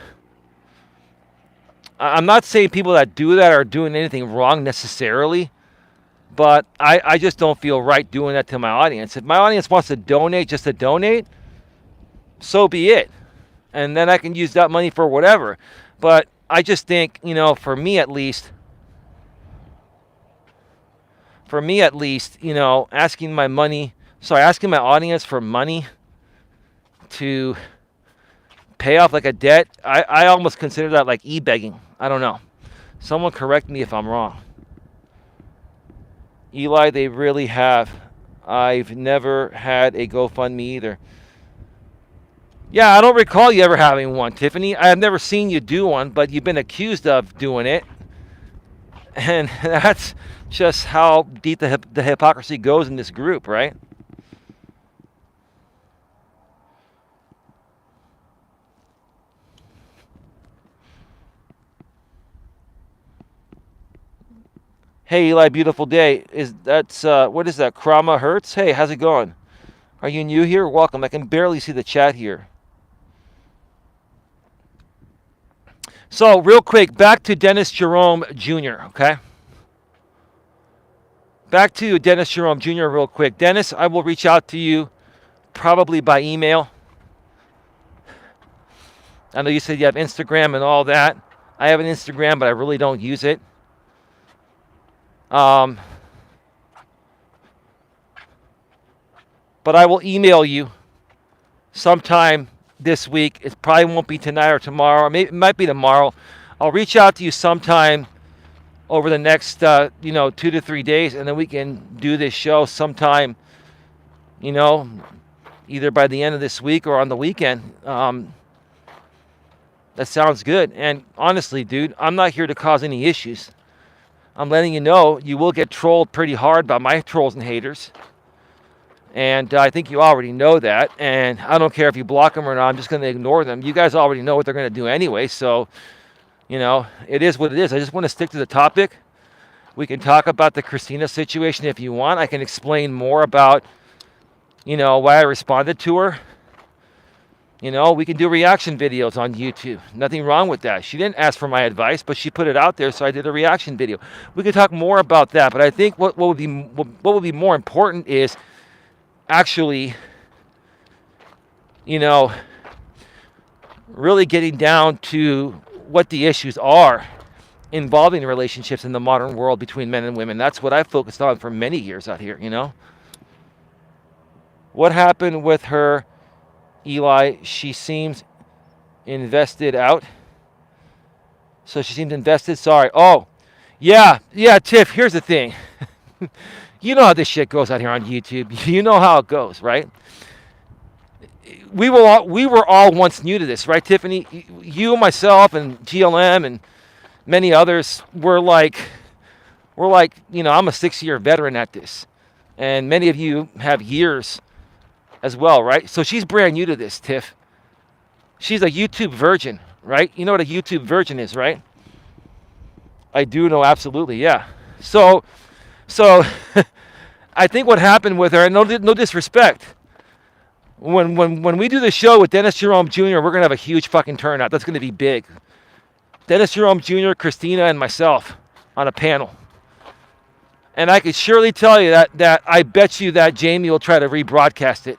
not saying people that do that are doing anything wrong necessarily, but I just don't feel right doing that to my audience. If my audience wants to donate just to donate, so be it. And then I can use that money for whatever. But I just think, for me at least, asking my audience for money to pay off like a debt, I almost consider that like e-begging. I don't know. Someone correct me if I'm wrong. Eli, they really have. I've never had a GoFundMe either. Yeah, I don't recall you ever having one, Tiffany. I have never seen you do one, but you've been accused of doing it. And that's just how deep the hypocrisy goes in this group, right? Hey, Eli, beautiful day. What is that? Krama Hertz? Hey, how's it going? Are you new here? Welcome. I can barely see the chat here. So, real quick, back to Dennis Jerome Jr., okay? Back to Dennis Jerome Jr. real quick. Dennis, I will reach out to you probably by email. I know you said you have Instagram and all that. I have an Instagram, but I really don't use it. But I will email you sometime this week. It probably won't be tonight or tomorrow, or maybe it might be tomorrow. I'll reach out to you sometime over the next 2 to 3 days, and then we can do this show sometime, either by the end of this week or on the weekend. That sounds good. And honestly, dude, I'm not here to cause any issues. I'm letting you know you will get trolled pretty hard by my trolls and haters. And I think you already know that. And I don't care if you block them or not. I'm just going to ignore them. You guys already know what they're going to do anyway. So, it is what it is. I just want to stick to the topic. We can talk about the Christina situation if you want. I can explain more about, why I responded to her. We can do reaction videos on YouTube. Nothing wrong with that. She didn't ask for my advice, but she put it out there, so I did a reaction video. We could talk more about that, but I think what would be more important is actually, really getting down to what the issues are involving relationships in the modern world between men and women. That's what I focused on for many years out here, What happened with her, Eli? She seems invested out. So she seems invested? Sorry. Oh, yeah, Tiff, here's the thing. You know how this shit goes out here on YouTube. You know how it goes, right? We were all once new to this, right, Tiffany? You, myself, and GLM, and many others were like, I'm a 6-year veteran at this. And many of you have years as well, right? So she's brand new to this, Tiff. She's a YouTube virgin, right? You know what a YouTube virgin is, right? I do know, absolutely, yeah. So I think what happened with her, and no disrespect, when we do the show with Dennis Jerome Jr., we're going to have a huge fucking turnout. That's going to be big. Dennis Jerome Jr., Christina, and myself on a panel. And I could surely tell you that I bet you that Jamie will try to rebroadcast it.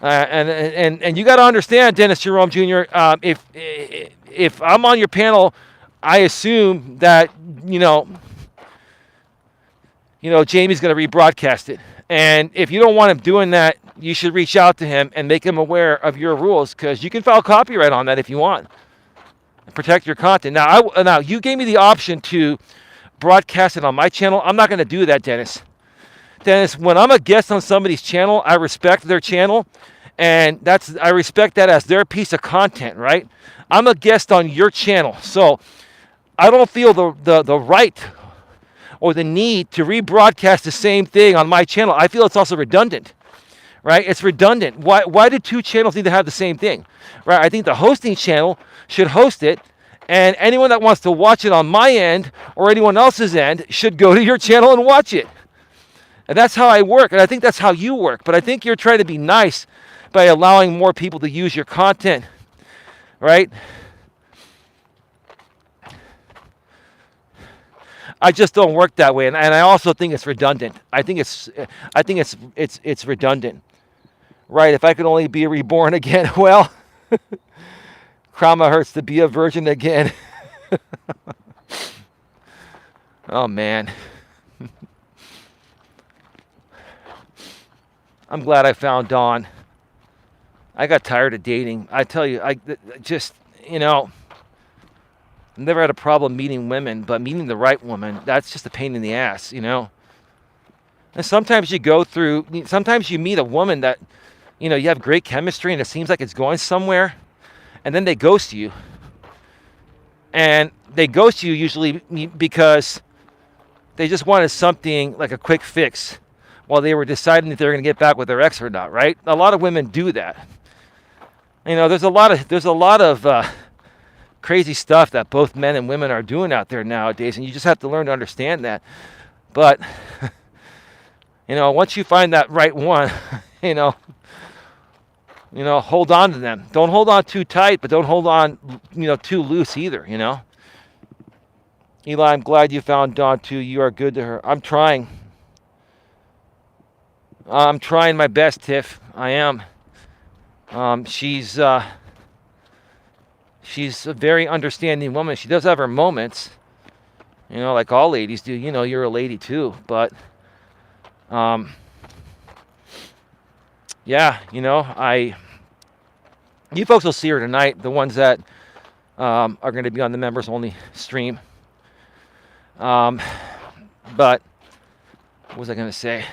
And you got to understand, Dennis Jerome Jr., if I'm on your panel, I assume that, Jamie's going to rebroadcast it. And if you don't want him doing that, you should reach out to him and make him aware of your rules, because you can file copyright on that if you want. Protect your content. Now, you gave me the option to broadcast it on my channel. I'm not going to do that, Dennis. Dennis, when I'm a guest on somebody's channel, I respect their channel, and I respect that as their piece of content, right? I'm a guest on your channel, so I don't feel the right or the need to rebroadcast the same thing on my channel. I feel it's also redundant, right? It's redundant. Why do two channels need to have the same thing, right? I think the hosting channel should host it, and anyone that wants to watch it on my end or anyone else's end should go to your channel and watch it. And that's how I work, and I think that's how you work. But I think you're trying to be nice by allowing more people to use your content, right? I just don't work that way, and I also think it's redundant. I think it's redundant, right? If I could only be reborn again, well, Krama hurts to be a virgin again. Oh man, I'm glad I found Dawn. I got tired of dating. I tell you, never had a problem meeting women, but meeting the right woman, that's just a pain in the ass, And sometimes you meet a woman that, you have great chemistry and it seems like it's going somewhere, and then they ghost you. And they ghost you usually because they just wanted something like a quick fix while they were deciding if they're going to get back with their ex or not, right? A lot of women do that. There's a lot of crazy stuff that both men and women are doing out there nowadays, and you just have to learn to understand that. But once you find that right one, hold on to them. Don't hold on too tight, but don't hold on, too loose either, Eli, I'm glad you found Dawn too. You are good to her. I'm trying. I'm trying my best, Tiff. I am. She's a very understanding woman. She does have her moments, like all ladies do. You're a lady too, but yeah, you folks will see her tonight, the ones that are going to be on the members only stream. But what was I going to say?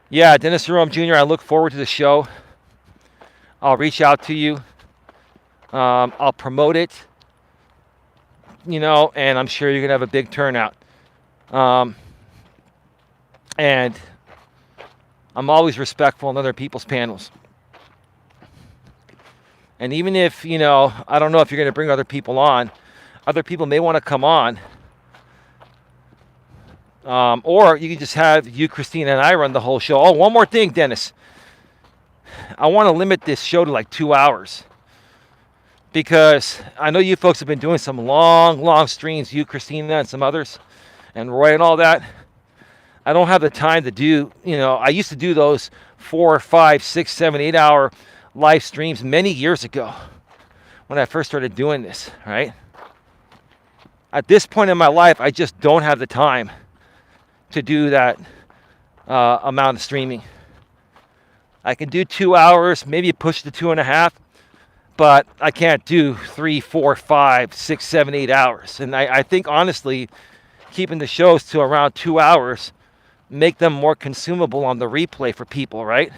Yeah, Dennis Jerome Jr., I look forward to the show. I'll reach out to you. I'll promote it, and I'm sure you're going to have a big turnout. And I'm always respectful in other people's panels. And even if, I don't know if you're going to bring other people on, other people may want to come on. Or you can just have you, Christina, and I run the whole show. Oh, one more thing, Dennis. I want to limit this show to like 2 hours. Because I know you folks have been doing some long streams, you, Christina, and some others, and Roy and all that. I don't have the time to do, I used to do those 4, 5, 6, 7, 8 hour live streams many years ago when I first started doing this, right? At this point in my life, I just don't have the time to do that amount of streaming. I can do 2 hours, maybe push to 2.5, but I can't do 3, 4, 5, 6, 7, 8 hours. And I think, honestly, keeping the shows to around 2 hours make them more consumable on the replay for people, right?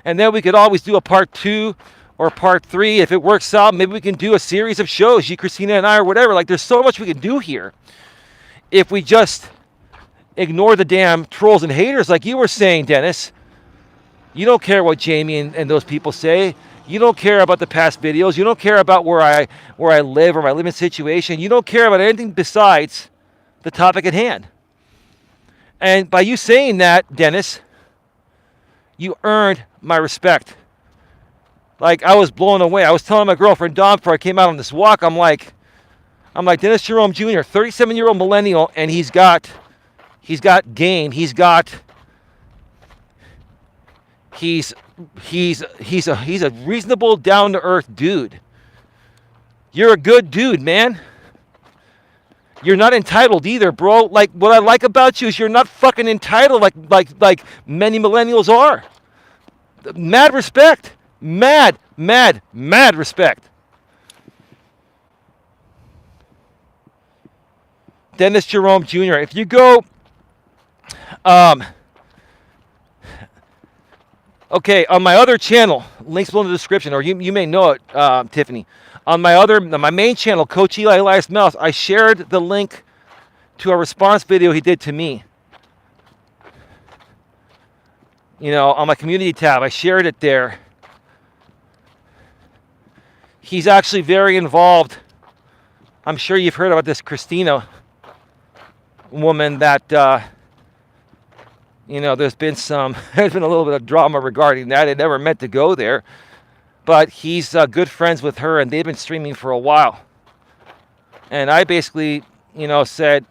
And then we could always do a part 2 or part 3. If it works out, maybe we can do a series of shows, you, Christina, and I, or whatever. Like, there's so much we can do here if we just ignore the damn trolls and haters, like you were saying, Dennis. You don't care what Jamie and those people say. You don't care about the past videos. You don't care about where I live or my living situation. You don't care about anything besides the topic at hand. And by you saying that, Dennis, you earned my respect. Like, I was blown away. I was telling my girlfriend Dawn before I came out on this walk, I'm like Dennis Jerome Jr., 37-year-old millennial, and he's got game. He's a reasonable, down-to-earth dude. You're a good dude, man. You're not entitled either, bro. Like, what I like about you is you're not fucking entitled like many millennials are. Mad respect. Mad respect. Dennis Jerome Jr., if you go, okay, on my other channel, links below in the description, or you may know it, Tiffany. On my main channel, Coach Eli, Elias, Melas, I shared the link to a response video he did to me. On my community tab, I shared it there. He's actually very involved. I'm sure you've heard about this Christina woman that, there's been a little bit of drama regarding that. It never meant to go there. But he's good friends with her, and they've been streaming for a while. And I basically, said,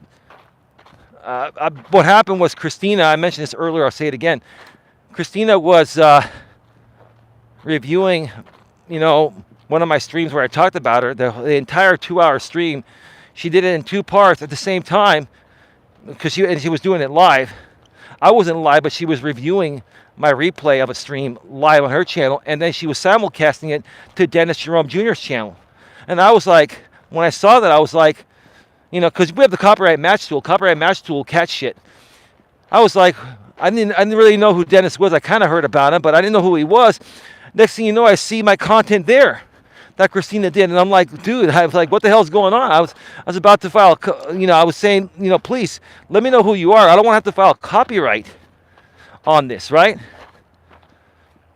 what happened was Christina, I mentioned this earlier, I'll say it again. Christina was reviewing, one of my streams where I talked about her, the entire 2-hour stream. She did it in 2 parts at the same time because she was doing it live. I wasn't live, but she was reviewing my replay of a stream live on her channel, and then she was simulcasting it to Dennis Jerome Jr.'s channel. And I was like, when I saw that, I was like, because we have the copyright match tool. Copyright match tool catch shit. I was like, I didn't really know who Dennis was. I kind of heard about him, but I didn't know who he was. Next thing you know, I see my content there that Christina did, and I'm like, dude, I was like, what the hell's going on? I was about to file, I was saying, please let me know who you are. I don't want to have to file copyright on this, right?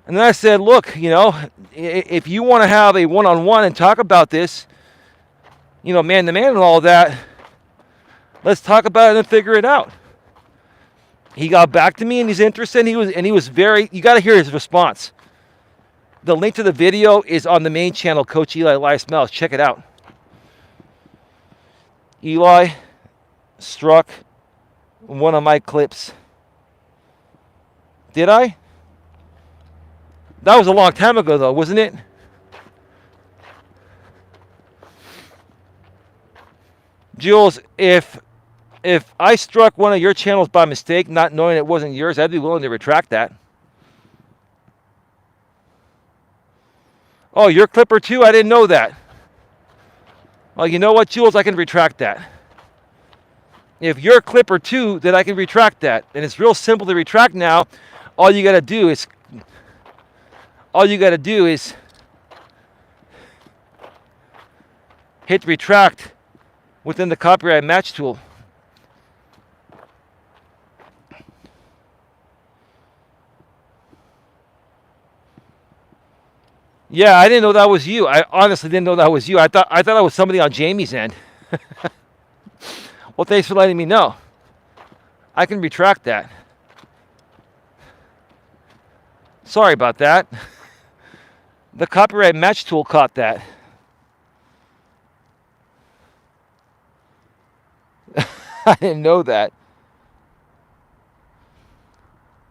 And then I said, look, if you want to have a one-on-one and talk about this, man to man and all that, let's talk about it and figure it out. He got back to me and he's interested. And he was very. You got to hear his response. The link to the video is on the main channel, Coach Eli, Elias, Melas. Check it out. Eli struck one of my clips. Did I? That was a long time ago, though, wasn't it? Jules, if I struck one of your channels by mistake, not knowing it wasn't yours, I'd be willing to retract that. Oh, your clipper too? I didn't know that. Well, you know what, Jules? I can retract that. If you're a clipper too, then I can retract that. And it's real simple to retract now. All you got to do is hit retract within the copyright match tool. Yeah, I didn't know that was you. I honestly didn't know that was you. I thought it was somebody on Jamie's end. Well, thanks for letting me know. I can retract that. Sorry about that. The copyright match tool caught that. I didn't know that.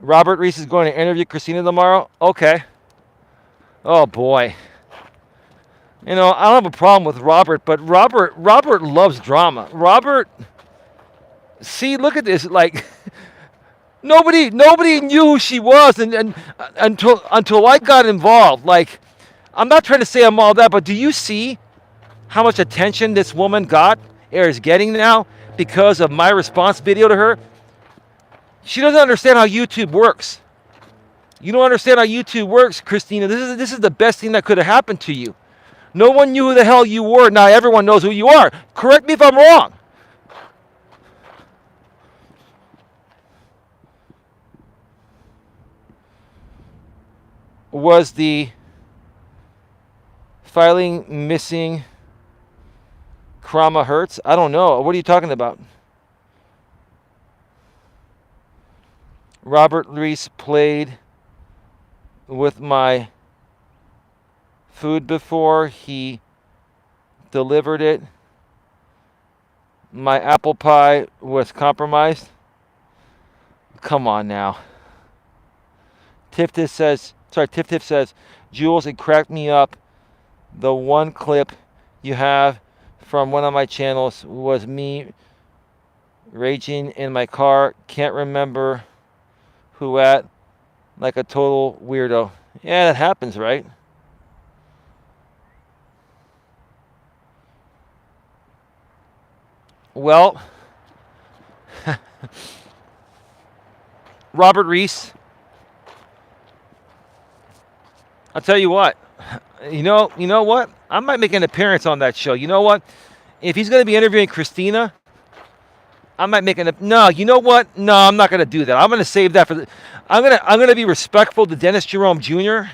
Robert Reese is going to interview Christina tomorrow? Okay. Oh boy. I don't have a problem with Robert, but Robert loves drama. Robert, see, look at this. Like, nobody knew who she was, and until I got involved. Like, I'm not trying to say I'm all that, but do you see how much attention this woman got or is getting now because of my response video to her? She doesn't understand how YouTube works. You don't understand how YouTube works, Christina. This is the best thing that could have happened to you. No one knew who the hell you were. Now everyone knows who you are. Correct me if I'm wrong. Was the filing missing Krama Hertz? I don't know. What are you talking about? Robert Reese played with my food before he delivered it. My apple pie was compromised. Come on now. Tiff says, Jules, it cracked me up. The one clip you have from one of my channels was me raging in my car. Can't remember who at. Like a total weirdo. Yeah, that happens, right? Well, Robert Reese, I'll tell you what. You know what? I might make an appearance on that show. You know what? If he's going to be interviewing Christina, I might make no. You know what? No, I'm not going to do that. I'm going to save that for I'm going to be respectful to Dennis Jerome Jr.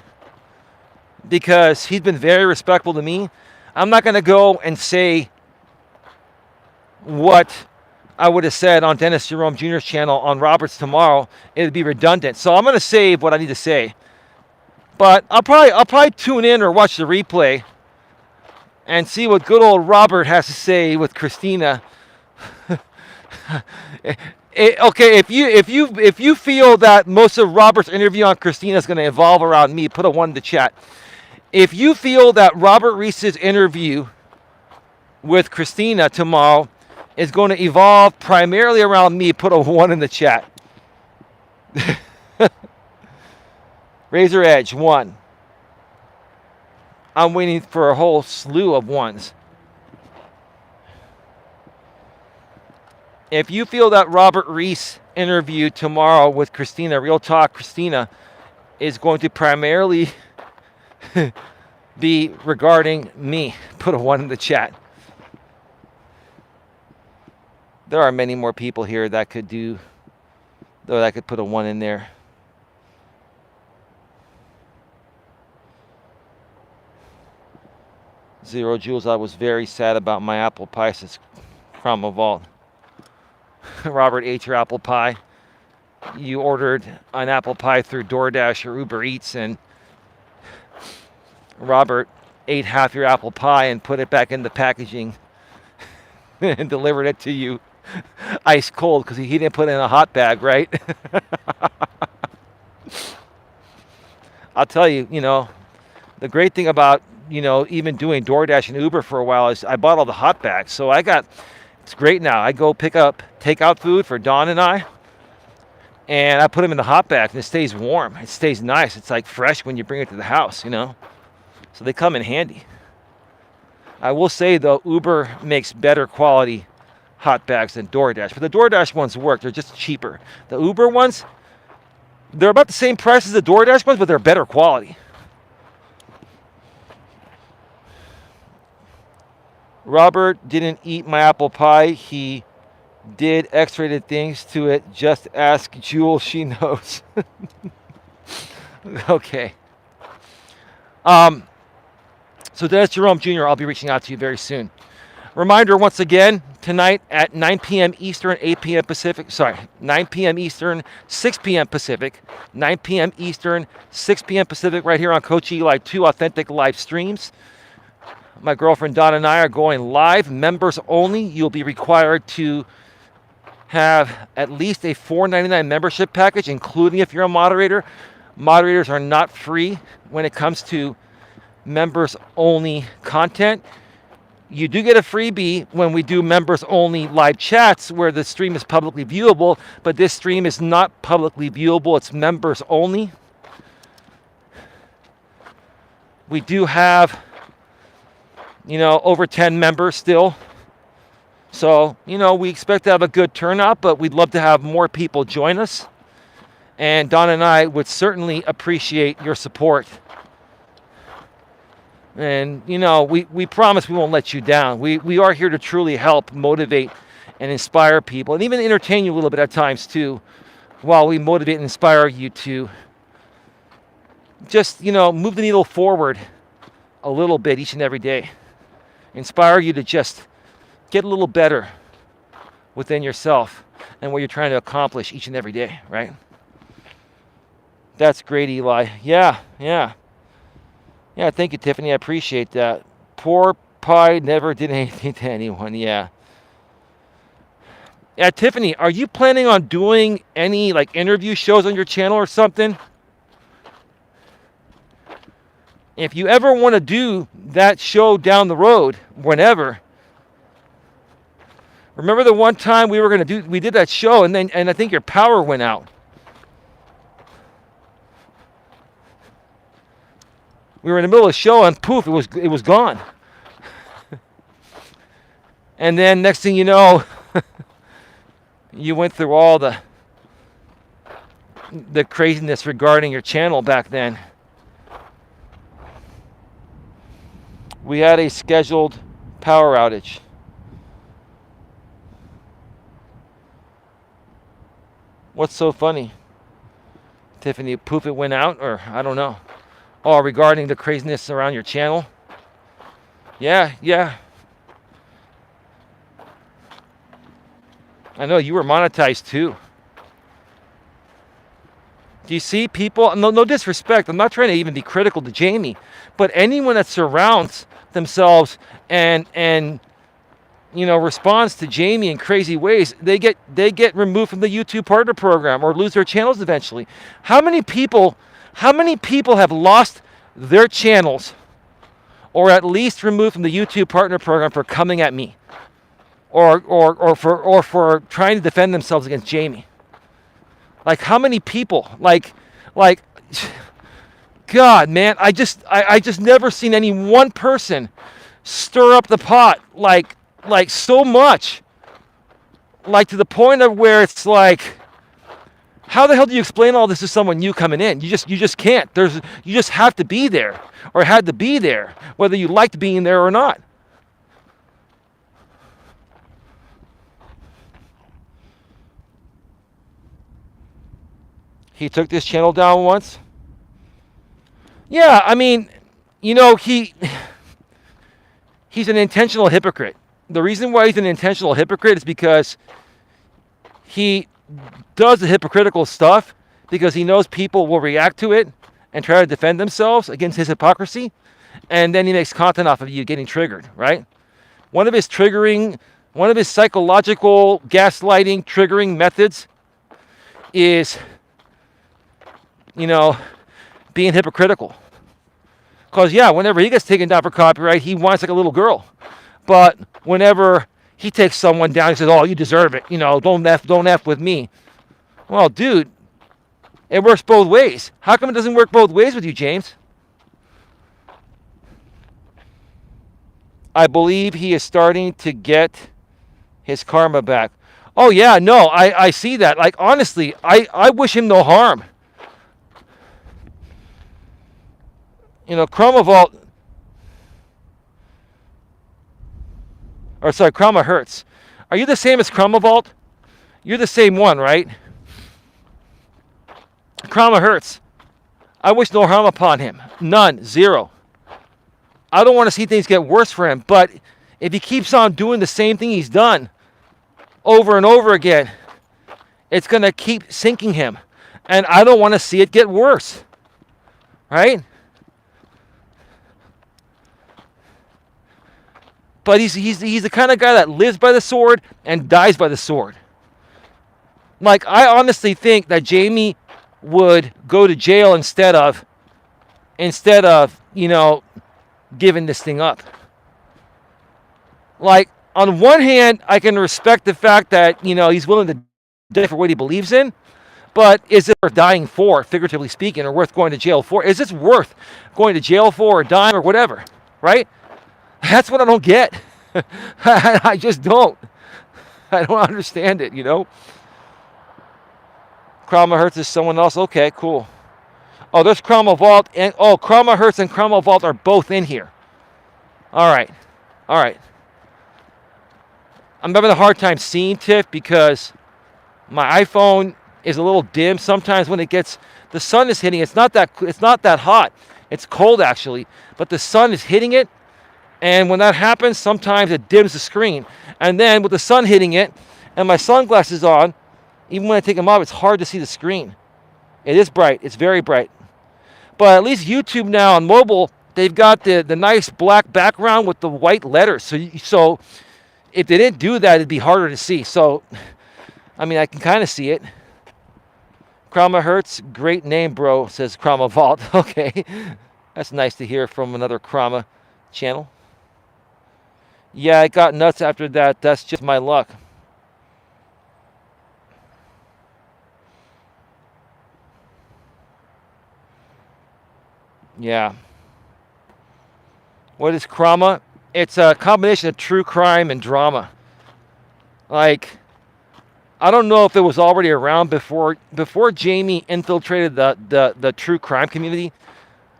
because he's been very respectful to me. I'm not going to go and say what I would have said on Dennis Jerome Jr.'s channel on Robert's tomorrow. It would be redundant. So I'm going to save what I need to say. But I'll probably tune in or watch the replay and see what good old Robert has to say with Christina. Okay, if you feel that most of Robert's interview on Christina is going to evolve around me, put a 1 in the chat. If you feel that Robert Reese's interview with Christina tomorrow is going to evolve primarily around me, put a 1 in the chat. Razor Edge, 1. I'm waiting for a whole slew of 1s. If you feel that Robert Reese interview tomorrow with Christina, Real Talk Christina, is going to primarily be regarding me, put a 1 in the chat. There are many more people here that could do, though, that could put a 1 in there. Zero Jules, I was very sad about my apple pie, says Cromwell Vault. Robert ate your apple pie. You ordered an apple pie through DoorDash or Uber Eats, and Robert ate half your apple pie and put it back in the packaging and delivered it to you ice cold because he didn't put it in a hot bag, right? I'll tell you, the great thing about, even doing DoorDash and Uber for a while is I bought all the hot bags. So it's great now. I go pick up takeout food for Dawn and I, and I put them in the hot bag and it stays warm. It stays nice. It's like fresh when you bring it to the house, So they come in handy. I will say, though, Uber makes better quality hot bags than DoorDash. But the DoorDash ones work. They're just cheaper. The Uber ones, they're about the same price as the DoorDash ones, but they're better quality. Robert didn't eat my apple pie. He did X-rated things to it. Just ask Jewel. She knows. Okay. So Dennis Jerome Jr., I'll be reaching out to you very soon. Reminder, once again, tonight at 9 p.m. Eastern, 8 p.m. Pacific. 9 p.m. Eastern, 6 p.m. Pacific. 9 p.m. Eastern, 6 p.m. Pacific, right here on Coach Eli, 2 authentic live streams. My girlfriend Donna and I are going live, members only. You'll be required to have at least a $4.99 membership package, including if you're a moderator. Moderators are not free when it comes to members only content. You do get a freebie when we do members only live chats where the stream is publicly viewable, but this stream is not publicly viewable. It's members only. We do have, over 10 members still. So, we expect to have a good turnout, but we'd love to have more people join us. And Don and I would certainly appreciate your support. And, we promise we won't let you down. We are here to truly help motivate and inspire people, and even entertain you a little bit at times too, while we motivate and inspire you to just, move the needle forward a little bit each and every day. Inspire you to just get a little better within yourself and what you're trying to accomplish each and every day, right? That's great, Eli. Yeah, thank you, Tiffany. I appreciate that. Poor pie never did anything to anyone. Yeah, Tiffany, are you planning on doing any interview shows on your channel or something? If you ever want to do that show down the road, whenever, remember the one time we did that show and I think your power went out. We were in the middle of the show and poof, it was gone. And then next thing you know, you went through all the craziness regarding your channel back then. We had a scheduled power outage. What's so funny? Tiffany, poof, it went out, or I don't know. Oh, regarding the craziness around your channel? Yeah. I know you were monetized too. Do you see people? No disrespect. I'm not trying to even be critical to Jamie, but anyone that surrounds themselves and responds to Jamie in crazy ways, they get removed from the YouTube Partner Program or lose their channels eventually. How many people have lost their channels or at least removed from the YouTube Partner Program for coming at me or for trying to defend themselves against Jamie? How many people? God, man, I just never seen any one person stir up the pot like so much Like to the point of where it's like, how the hell do you explain all this to someone new coming in? You just can't. You just have to be there, or had to be there, whether you liked being there or not. He took this channel down once. Yeah, I mean, he's an intentional hypocrite. The reason why he's an intentional hypocrite is because he does the hypocritical stuff because he knows people will react to it and try to defend themselves against his hypocrisy, and then he makes content off of you getting triggered, right? One of his psychological gaslighting triggering methods is, being hypocritical. Because, yeah, whenever he gets taken down for copyright, he whines like a little girl. But whenever he takes someone down, he says, oh, you deserve it. Don't F with me. Well, dude, it works both ways. How come it doesn't work both ways with you, James? I believe he is starting to get his karma back. Oh, yeah, no, I see that. Like, honestly, I wish him no harm. Krama Hurts. Are you the same as Krama? You're the same one, right? Krama Hurts. I wish no harm upon him. None. Zero. I don't want to see things get worse for him, but if he keeps on doing the same thing he's done over and over again, it's going to keep sinking him. And I don't want to see it get worse. Right? But he's the kind of guy that lives by the sword and dies by the sword. Like, I honestly think that Jamie would go to jail instead of giving this thing up. Like, on one hand, I can respect the fact that, he's willing to die for what he believes in, but is it worth dying for, figuratively speaking, or worth going to jail for? Is this worth going to jail for or dying or whatever, right? That's what I don't get. I just don't. I don't understand it, Krama Hurts is someone else. Okay, cool. Oh, there's Krama Vault. And Krama Hurts and Krama Vault are both in here. All right. I'm having a hard time seeing Tiff because my iPhone is a little dim. Sometimes when the sun is hitting, it's not that hot. It's cold actually, but the sun is hitting it. And when that happens, sometimes it dims the screen. And then with the sun hitting it and my sunglasses on, even when I take them off, it's hard to see the screen. It is bright. It's very bright. But at least YouTube now on mobile, they've got the nice black background with the white letters. So if they didn't do that, it'd be harder to see. So, I mean, I can kind of see it. Krama Hurts, great name, bro, says Krama Vault. Okay. That's nice to hear from another Krama channel. Yeah, it got nuts after that. That's just my luck. Yeah. What is Krama? It's a combination of true crime and drama. Like, I don't know if it was already around before Jamie infiltrated the true crime community.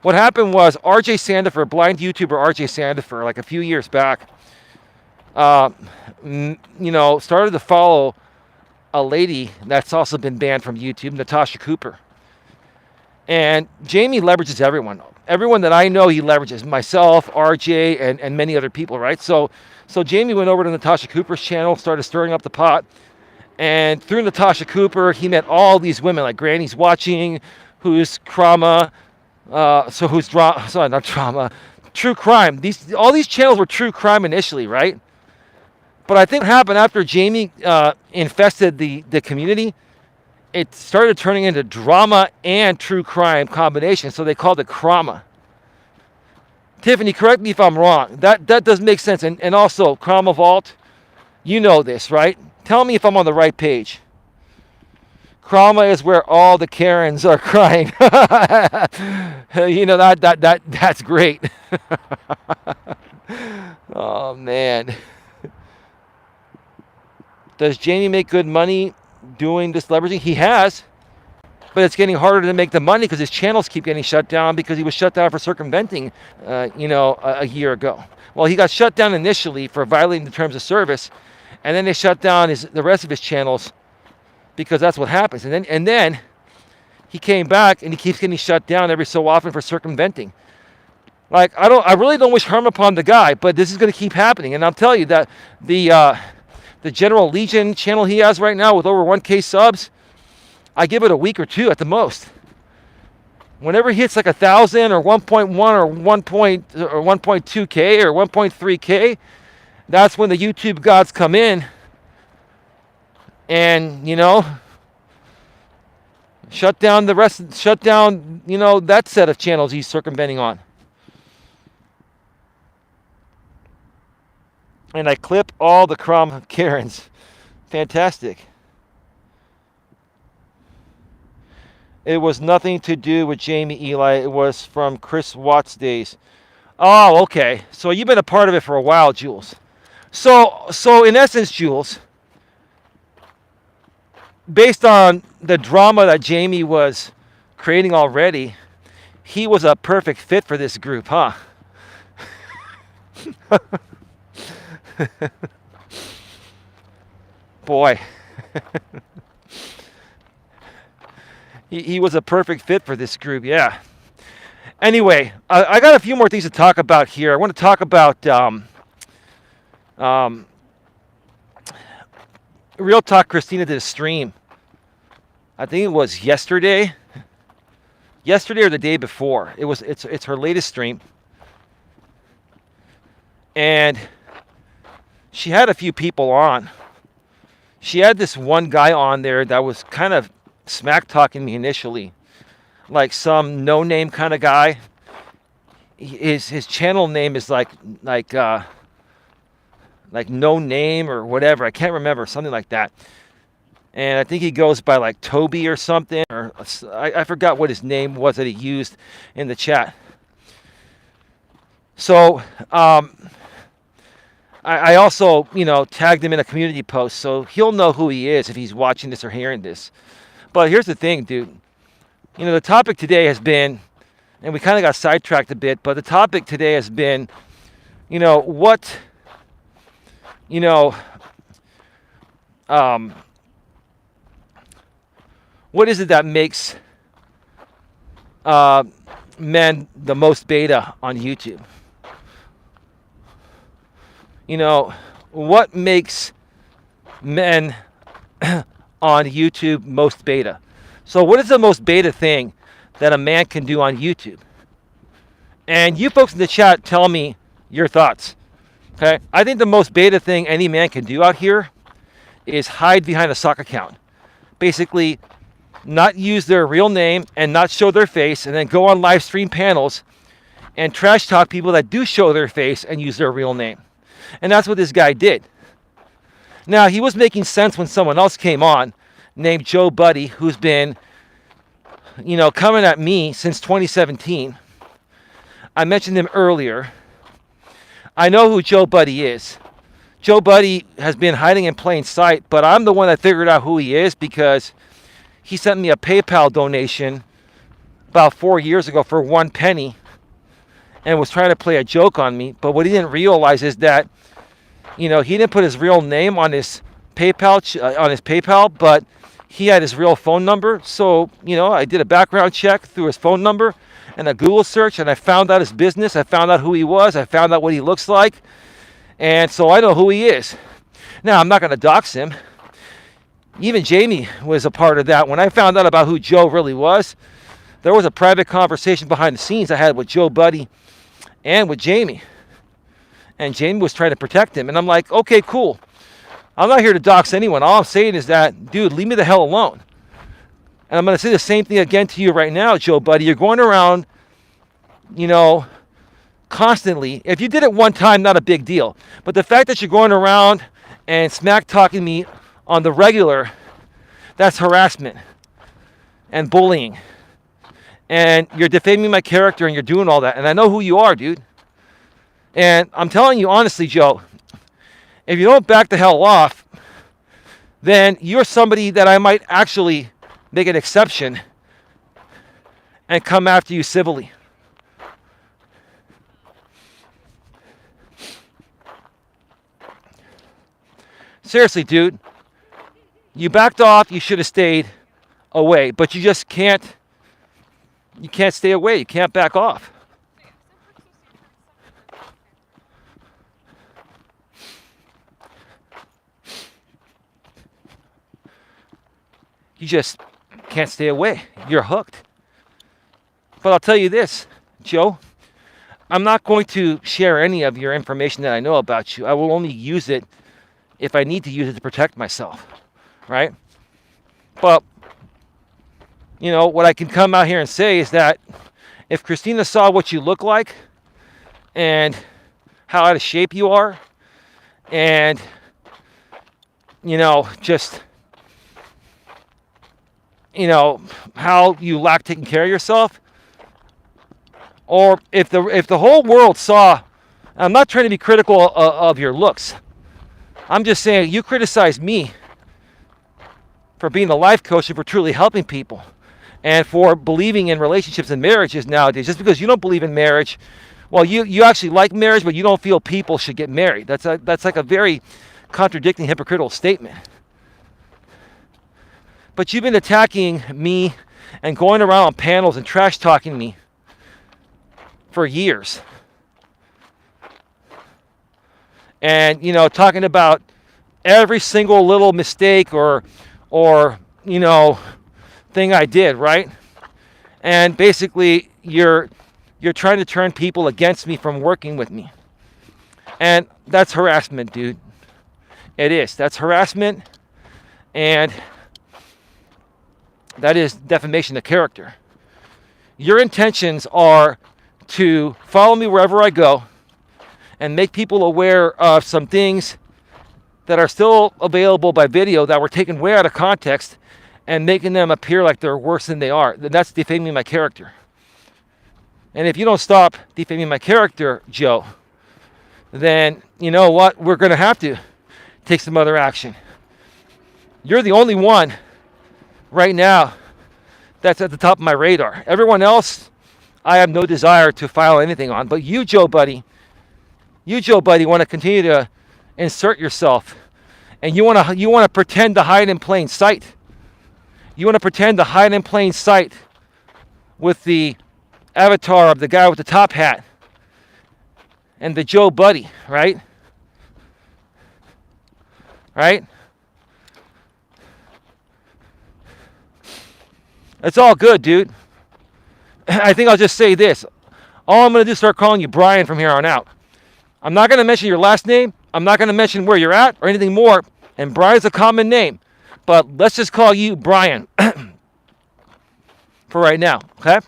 What happened was RJ Sandifer, blind YouTuber RJ Sandifer, like a few years back, started to follow a lady that's also been banned from YouTube, Natasha Cooper. And Jamie leverages everyone. Everyone that I know, he leverages. Myself, RJ, and many other people, right? So Jamie went over to Natasha Cooper's channel, started stirring up the pot. And through Natasha Cooper, he met all these women, like Granny's Watching, who's Krama, not Trauma, True Crime. All these channels were True Crime initially, right? But I think what happened after Jamie infested the community, it started turning into drama and true crime combination, so they called it Krama. Tiffany, correct me if I'm wrong. That does make sense. And also, Krama Vault, you know this, right? Tell me if I'm on the right page. Krama is where all the Karens are crying. That's great. Oh, man. Does Jamie make good money doing this leveraging? He has, but it's getting harder to make the money because his channels keep getting shut down because he was shut down for circumventing, a year ago. Well, he got shut down initially for violating the terms of service, and then they shut down the rest of his channels because that's what happens. And then he came back and he keeps getting shut down every so often for circumventing. Like, I really don't wish harm upon the guy, but this is going to keep happening. And I'll tell you that the General Legion channel he has right now with over 1K subs, I give it a week or two at the most. Whenever he hits like 1,000 or 1.1 or 1.2K or 1.3K, that's when the YouTube gods come in and, shut down that set of channels he's circumventing on. And I clip all the crumb Karens. Fantastic. It was nothing to do with Jamie Eli. It was from Chris Watts days. Oh, okay. So you've been a part of it for a while, Jules. So in essence, Jules, based on the drama that Jamie was creating already, he was a perfect fit for this group, huh? Boy. He was a perfect fit for this group, yeah. Anyway, I got a few more things to talk about here. I want to talk about Real Talk. Christina did a stream. I think it was yesterday or the day before. It's her latest stream. And she had a few people on. She had this one guy on there that was kind of smack talking me initially, like some no name kind of guy. His channel name is like no name or whatever. I can't remember, something like that. And I think he goes by like Toby or something, or I forgot what his name was that he used in the chat. So I also, tagged him in a community post, so he'll know who he is if he's watching this or hearing this. But here's the thing, dude. The topic today has been, and we kind of got sidetracked a bit, but the topic today has been, what is it that makes men the most beta on YouTube? What makes men on YouTube most beta? So what is the most beta thing that a man can do on YouTube? And you folks in the chat, tell me your thoughts. Okay? I think the most beta thing any man can do out here is hide behind a sock account. Basically, not use their real name and not show their face, and then go on live stream panels and trash talk people that do show their face and use their real name. And that's what this guy did. Now, he was making sense when someone else came on named Joe Buddy, who's been, coming at me since 2017. I mentioned him earlier. I know who Joe Buddy is. Joe Buddy has been hiding in plain sight, but I'm the one that figured out who he is because he sent me a PayPal donation about 4 years ago for 1 penny and was trying to play a joke on me. But what he didn't realize is that, he didn't put his real name on his PayPal, but he had his real phone number. So, I did a background check through his phone number and a Google search, and I found out his business. I found out who he was. I found out what he looks like. And so I know who he is. Now, I'm not going to dox him. Even Jamie was a part of that. When I found out about who Joe really was, there was a private conversation behind the scenes I had with Joe Buddy and with Jamie. And Jamie was trying to protect him. And I'm like, okay, cool. I'm not here to dox anyone. All I'm saying is that, dude, leave me the hell alone. And I'm going to say the same thing again to you right now, Joe Buddy. You're going around, constantly. If you did it one time, not a big deal. But the fact that you're going around and smack talking me on the regular, that's harassment and bullying. And you're defaming my character and you're doing all that. And I know who you are, dude. And I'm telling you honestly, Joe, if you don't back the hell off, then you're somebody that I might actually make an exception and come after you civilly. Seriously, dude. You backed off. You should have stayed away. But you just can't. You can't stay away. You can't back off. You just can't stay away. You're hooked. But I'll tell you this, Joe. I'm not going to share any of your information that I know about you. I will only use it if I need to use it to protect myself, right? But, you know, what I can come out here and say is that if Christina saw what you look like and how out of shape you are and, you know, just, you know, how you lack taking care of yourself, or if the whole world saw, I'm not trying to be critical of your looks. I'm just saying you criticize me for being a life coach and for truly helping people and for believing in relationships and marriages nowadays. Just because you don't believe in marriage, well, you actually like marriage, but you don't feel people should get married. That's like a very contradicting, hypocritical statement. But you've been attacking me and going around on panels and trash talking me for years. And, you know, talking about every single little mistake or you know, thing I did, right? And basically you're trying to turn people against me from working with me. And that's harassment, dude. It is. That's harassment, and that is defamation of character. Your intentions are to follow me wherever I go and make people aware of some things that are still available by video that were taken way out of context and making them appear like they're worse than they are. That's defaming my character. And if you don't stop defaming my character, Joe, then you know what? We're going to have to take some other action. You're the only one right now that's at the top of my radar. Everyone else, I have no desire to file anything on. But you, Joe Buddy, want to continue to insert yourself, and you want to pretend to hide in plain sight. You want to pretend to hide in plain sight with the avatar of the guy with the top hat and the Joe Buddy, right? Right? It's all good, dude. I think I'll just say this. All I'm going to do is start calling you Brian from here on out. I'm not going to mention your last name. I'm not going to mention where you're at or anything more. And Brian's a common name. But let's just call you Brian for right now, okay?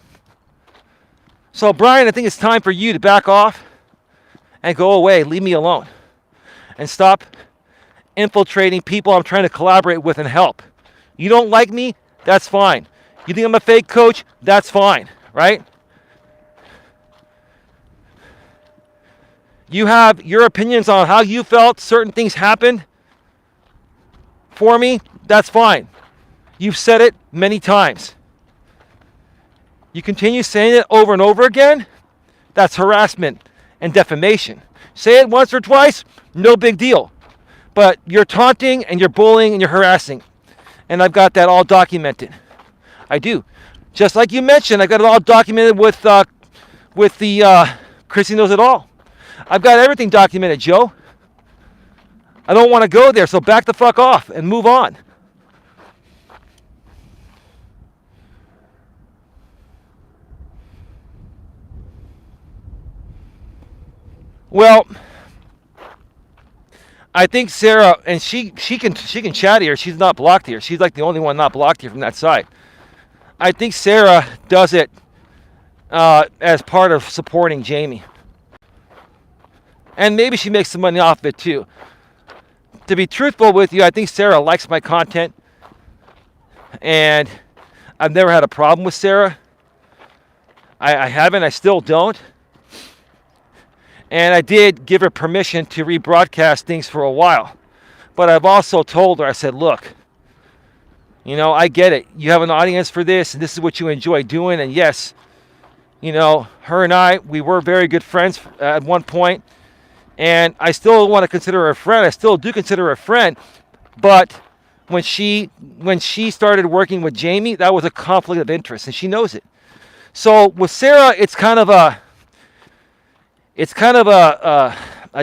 So, Brian, I think it's time for you to back off and go away. Leave me alone. And stop infiltrating people I'm trying to collaborate with and help. You don't like me? That's fine. You think I'm a fake coach? That's fine, right? You have your opinions on how you felt certain things happened for me. That's fine. You've said it many times. You continue saying it over and over again. That's harassment and defamation. Say it once or twice, no big deal. But you're taunting and you're bullying and you're harassing. And I've got that all documented. I do. Just like you mentioned, I got it all documented with the Chrissy Knows It All. I've got everything documented, Joe. I don't want to go there, so back the fuck off and move on. Well, I think Sarah, and she can chat here. She's not blocked here. She's like the only one not blocked here from that side. I think Sarah does it as part of supporting Jamie. And maybe she makes some money off of it too. To be truthful with you, I think Sarah likes my content. And I've never had a problem with Sarah. I haven't. I still don't. And I did give her permission to rebroadcast things for a while. But I've also told her, I said, look, I get it. You have an audience for this, and this is what you enjoy doing. And yes, her and I, we were very good friends at one point, and I still want to consider her a friend. I still do consider her a friend, but when she started working with Jamie, that was a conflict of interest, and she knows it. So with Sarah, it's kind of a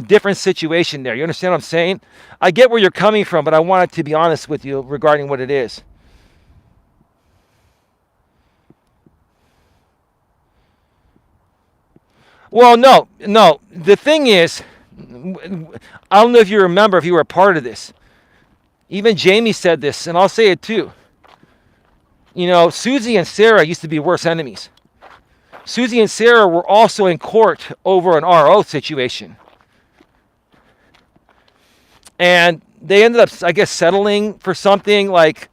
different situation there. You understand what I'm saying? I get where you're coming from, but I wanted to be honest with you regarding what it is. Well, no. The thing is, I don't know if you remember, if you were a part of this. Even Jamie said this, and I'll say it too. Susie and Sarah used to be worse enemies. Susie and Sarah were also in court over an RO situation. And they ended up, I guess, settling for something like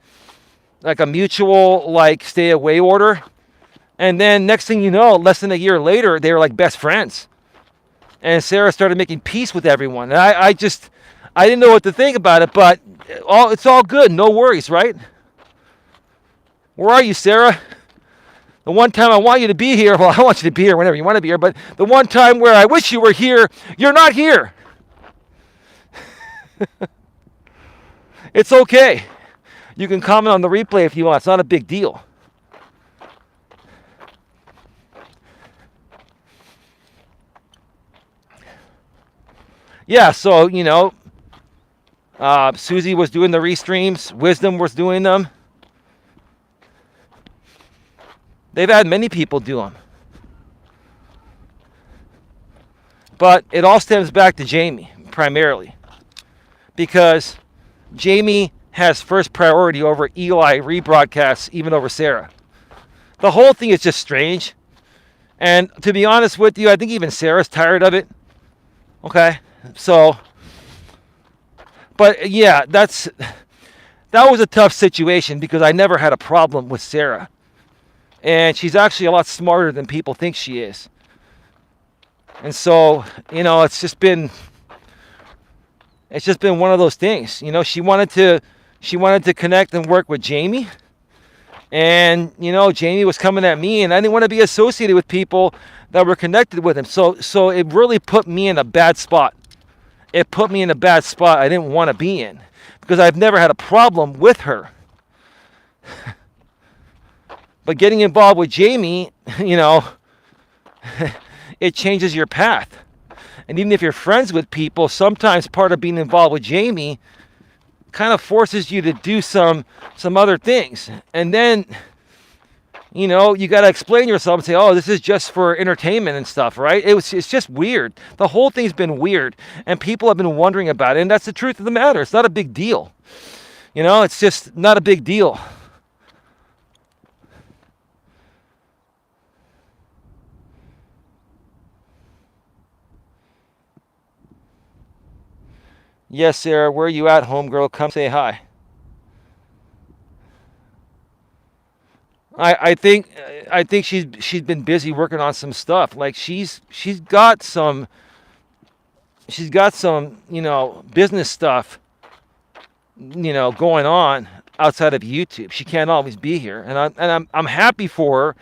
a mutual, stay away order. And then next thing you know, less than a year later, they were like best friends. And Sarah started making peace with everyone. And I didn't know what to think about it, but it's all good. No worries, right? Where are you, Sarah? The one time I want you to be here, well, I want you to be here whenever you want to be here, but the one time where I wish you were here, you're not here. It's okay. You can comment on the replay if you want. It's not a big deal. Yeah, so, Susie was doing the restreams. Wisdom was doing them. They've had many people do them. But it all stems back to Jamie, primarily. Because Jamie has first priority over Eli rebroadcasts, even over Sarah. The whole thing is just strange. And to be honest with you, I think even Sarah's tired of it. Okay? So, but yeah, that was a tough situation because I never had a problem with Sarah. And she's actually a lot smarter than people think she is. And so, it's just been one of those things. She wanted to connect and work with Jamie. And, Jamie was coming at me, and I didn't want to be associated with people that were connected with him. So it really put me in a bad spot. It put me in a bad spot I didn't want to be in because I've never had a problem with her. But getting involved with Jamie, it changes your path. And even if you're friends with people, sometimes part of being involved with Jamie kind of forces you to do some other things. And then, you got to explain yourself and say, oh, this is just for entertainment and stuff, right? It's just weird. The whole thing's been weird. And people have been wondering about it. And that's the truth of the matter. It's not a big deal. It's just not a big deal. Yes, Sarah, where are you at, homegirl? Come say hi. I think she's been busy working on some stuff. Like she's got some business stuff going on outside of YouTube. She can't always be here, and I'm happy for her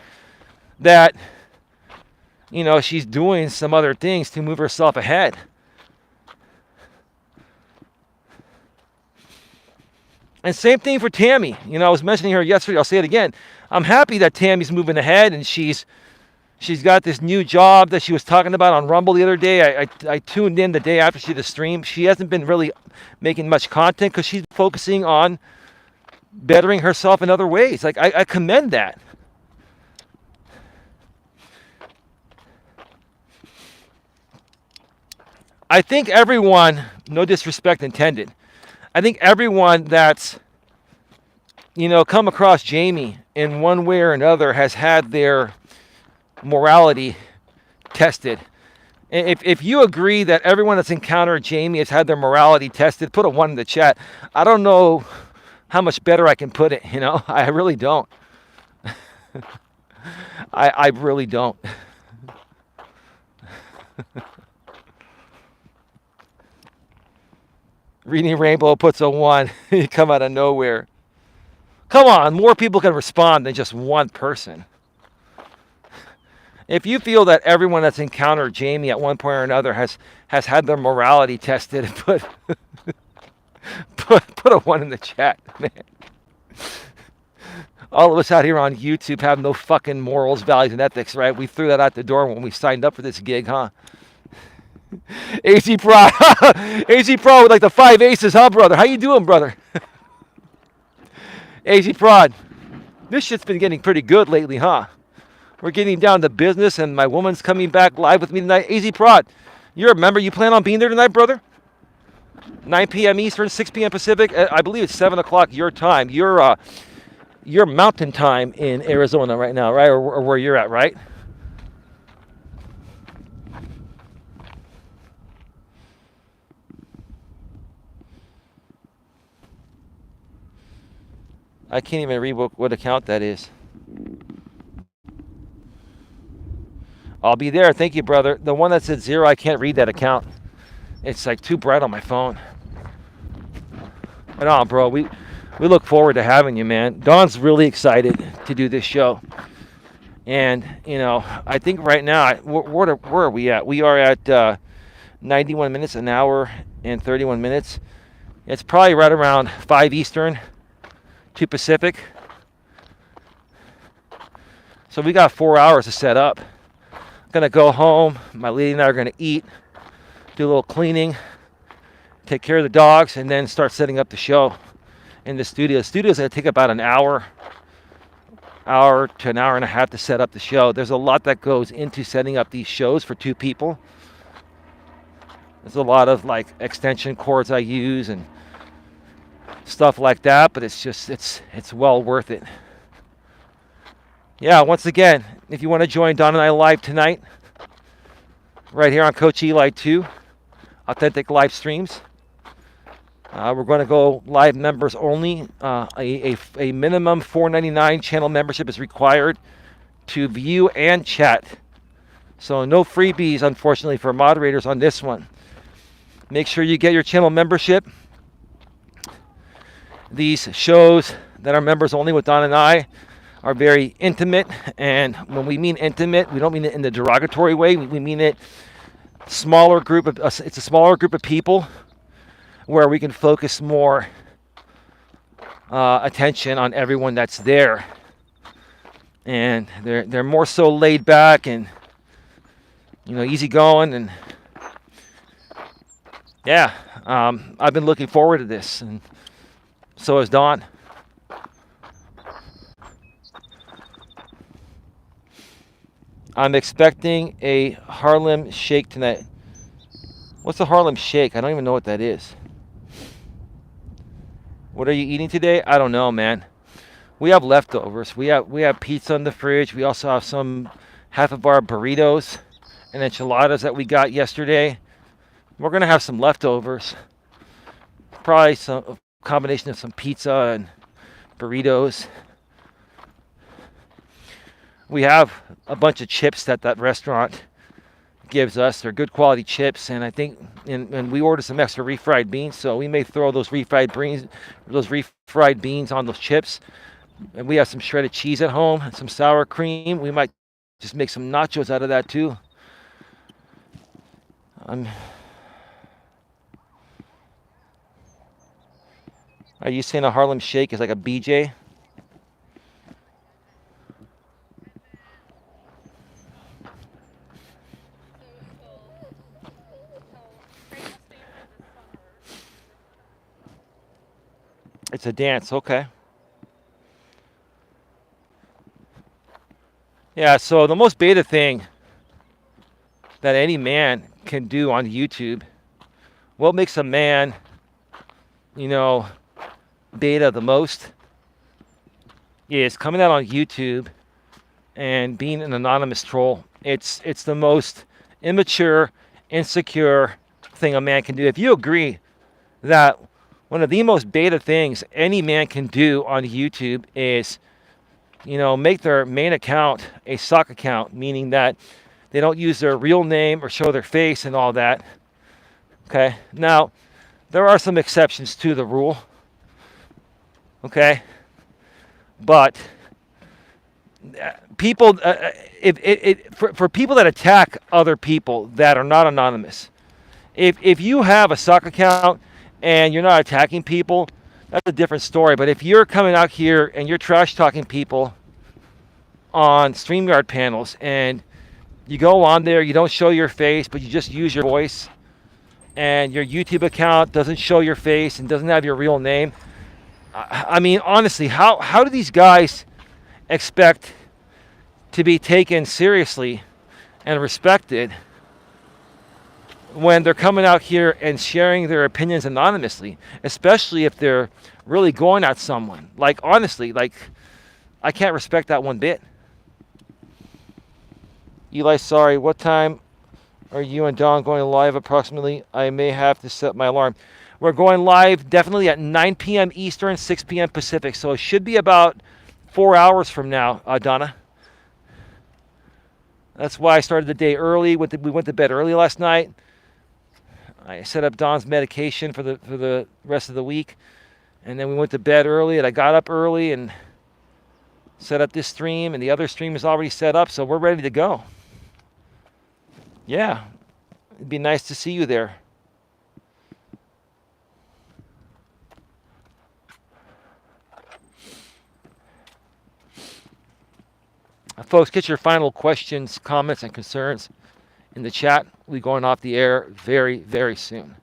that she's doing some other things to move herself ahead. And same thing for Tammy. I was mentioning her yesterday. I'll say it again. I'm happy that Tammy's moving ahead and she's got this new job that she was talking about on Rumble the other day. I tuned in the day after she did the stream. She hasn't been really making much content because she's focusing on bettering herself in other ways. Like I commend that. I think everyone, no disrespect intended, I think everyone that's, come across Jamie in one way or another has had their morality tested. If you agree that everyone that's encountered Jamie has had their morality tested, put a 1 in the chat. I don't know how much better I can put it, I really don't. I really don't. Reading Rainbow puts a 1. You come out of nowhere. Come on, more people can respond than just one person. If you feel that everyone that's encountered Jamie at one point or another has had their morality tested, put a 1 in the chat, man. All of us out here on YouTube have no fucking morals, values, and ethics, right? We threw that out the door when we signed up for this gig, huh? AZ Pro, AZ Pro with like the 5 aces, huh, brother? How you doing, brother? AZ Prod, this shit's been getting pretty good lately, huh? We're getting down to business, and my woman's coming back live with me tonight. AZ Prod, you're a member. You plan on being there tonight, brother? 9 p.m. Eastern, 6 p.m. Pacific. I believe it's 7 o'clock your time. You're mountain time in Arizona right now, right? Or where you're at, right? I can't even read what account that is. I'll be there. Thank you, brother. The one that said 0, I can't read that account. It's like too bright on my phone. Right on, bro. We look forward to having you, man. Don's really excited to do this show. And, you know, I think right now, where are we at? We are at 91 minutes, an hour and 31 minutes. It's probably right around 5 Eastern, 2 Pacific. So we got 4 hours to set up. I'm going to go home. My lady and I are going to eat, do a little cleaning, take care of the dogs, and then start setting up the show in the studio. The studio's going to take about an hour to an hour and a half to set up the show. There's a lot that goes into setting up these shows for 2 people. There's a lot of like extension cords I use and stuff like that, but it's well worth it. Yeah, once again, if you want to join Don and I live tonight, right here on Coach Eli 2, authentic live streams. We're going to go live members only. A minimum $4.99 channel membership is required to view and chat. So no freebies, unfortunately, for moderators on this one. Make sure you get your channel membership. These shows that are members only with Don and I are very intimate, and when we mean intimate, we don't mean it in the derogatory way. We mean it it's a smaller group of people where we can focus more attention on everyone that's there, and they're more so laid back and easy going, and yeah, I've been looking forward to this, and so has Don. I'm expecting a Harlem Shake tonight. What's a Harlem Shake? I don't even know what that is. What are you eating today? I don't know, man. We have leftovers. We have pizza in the fridge. We also have half of our burritos and enchiladas that we got yesterday. We're gonna have some leftovers. Probably a combination of some pizza and burritos. We have a bunch of chips that restaurant gives us. They're good quality chips, and I think and we ordered some extra refried beans, so we may throw those refried beans on those chips. And we have some shredded cheese at home and some sour cream. We might just make some nachos out of that too. Are you saying a Harlem Shake is like a BJ? It's a dance, okay. Yeah, so the most beta thing that any man can do on YouTube, what makes a man, beta the most, is coming out on YouTube and being an anonymous troll. It's the most immature, insecure thing a man can do. If you agree that one of the most beta things any man can do on YouTube is, make their main account a stock account, meaning that they don't use their real name or show their face and all that. Okay. Now, There are some exceptions to the rule. Okay? But people, for people that attack other people that are not anonymous, if you have a suck account and you're not attacking people, that's a different story. But if you're coming out here and you're trash talking people on StreamYard panels and you go on there, you don't show your face, but you just use your voice, and your YouTube account doesn't show your face and doesn't have your real name, I mean, honestly, how do these guys expect to be taken seriously and respected when they're coming out here and sharing their opinions anonymously, especially if they're really going at someone? Like, honestly, like, I can't respect that one bit. Eli, sorry, what time are you and Don going live approximately? I may have to set my alarm. We're going live definitely at 9 p.m. Eastern, 6 p.m. Pacific, so it should be about 4 hours from now, Donna. That's why I started the day early. We went to bed early last night. I set up Don's medication for the rest of the week, and then we went to bed early, and I got up early and set up this stream, and the other stream is already set up, so we're ready to go. Yeah, it'd be nice to see you there. Folks, get your final questions, comments, and concerns in the chat. We'll be going off the air very, very soon.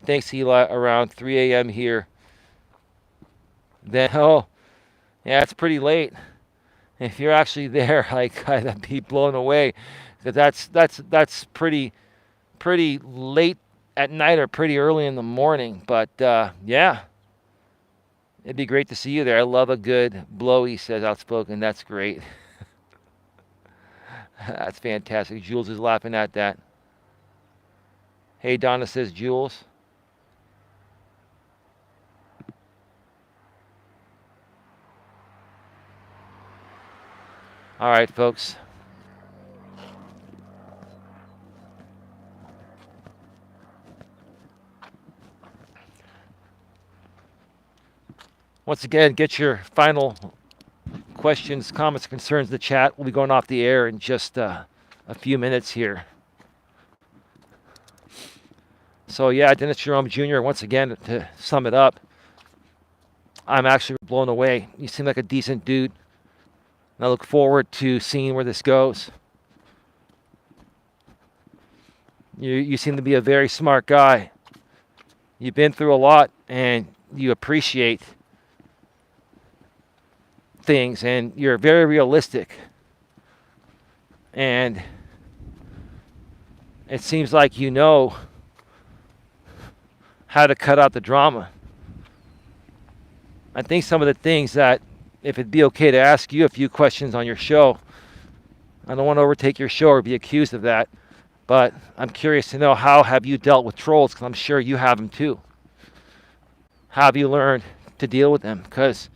Thanks, Eli. Around 3 a.m. here. Then, oh, yeah, it's pretty late. If you're actually there, like, I'd be blown away. That's pretty late at night or pretty early in the morning. But yeah, it'd be great to see you there. I love a good blowy, says Outspoken. That's great. That's fantastic. Jules is laughing at that. Hey, Donna, says Jules. All right, folks. Once again, get your final questions, comments, concerns in the chat. We'll be going off the air in just a few minutes here. So yeah, Dennis Jerome Jr., once again, to sum it up, I'm actually blown away. You seem like a decent dude. And I look forward to seeing where this goes. You seem to be a very smart guy. You've been through a lot, and you appreciate things, and you're very realistic. And it seems like you know how to cut out the drama. I think some of the things that, if it'd be okay to ask you a few questions on your show, I don't want to overtake your show or be accused of that, but I'm curious to know, how have you dealt with trolls? Because I'm sure you have them too. How have you learned to deal with them? Because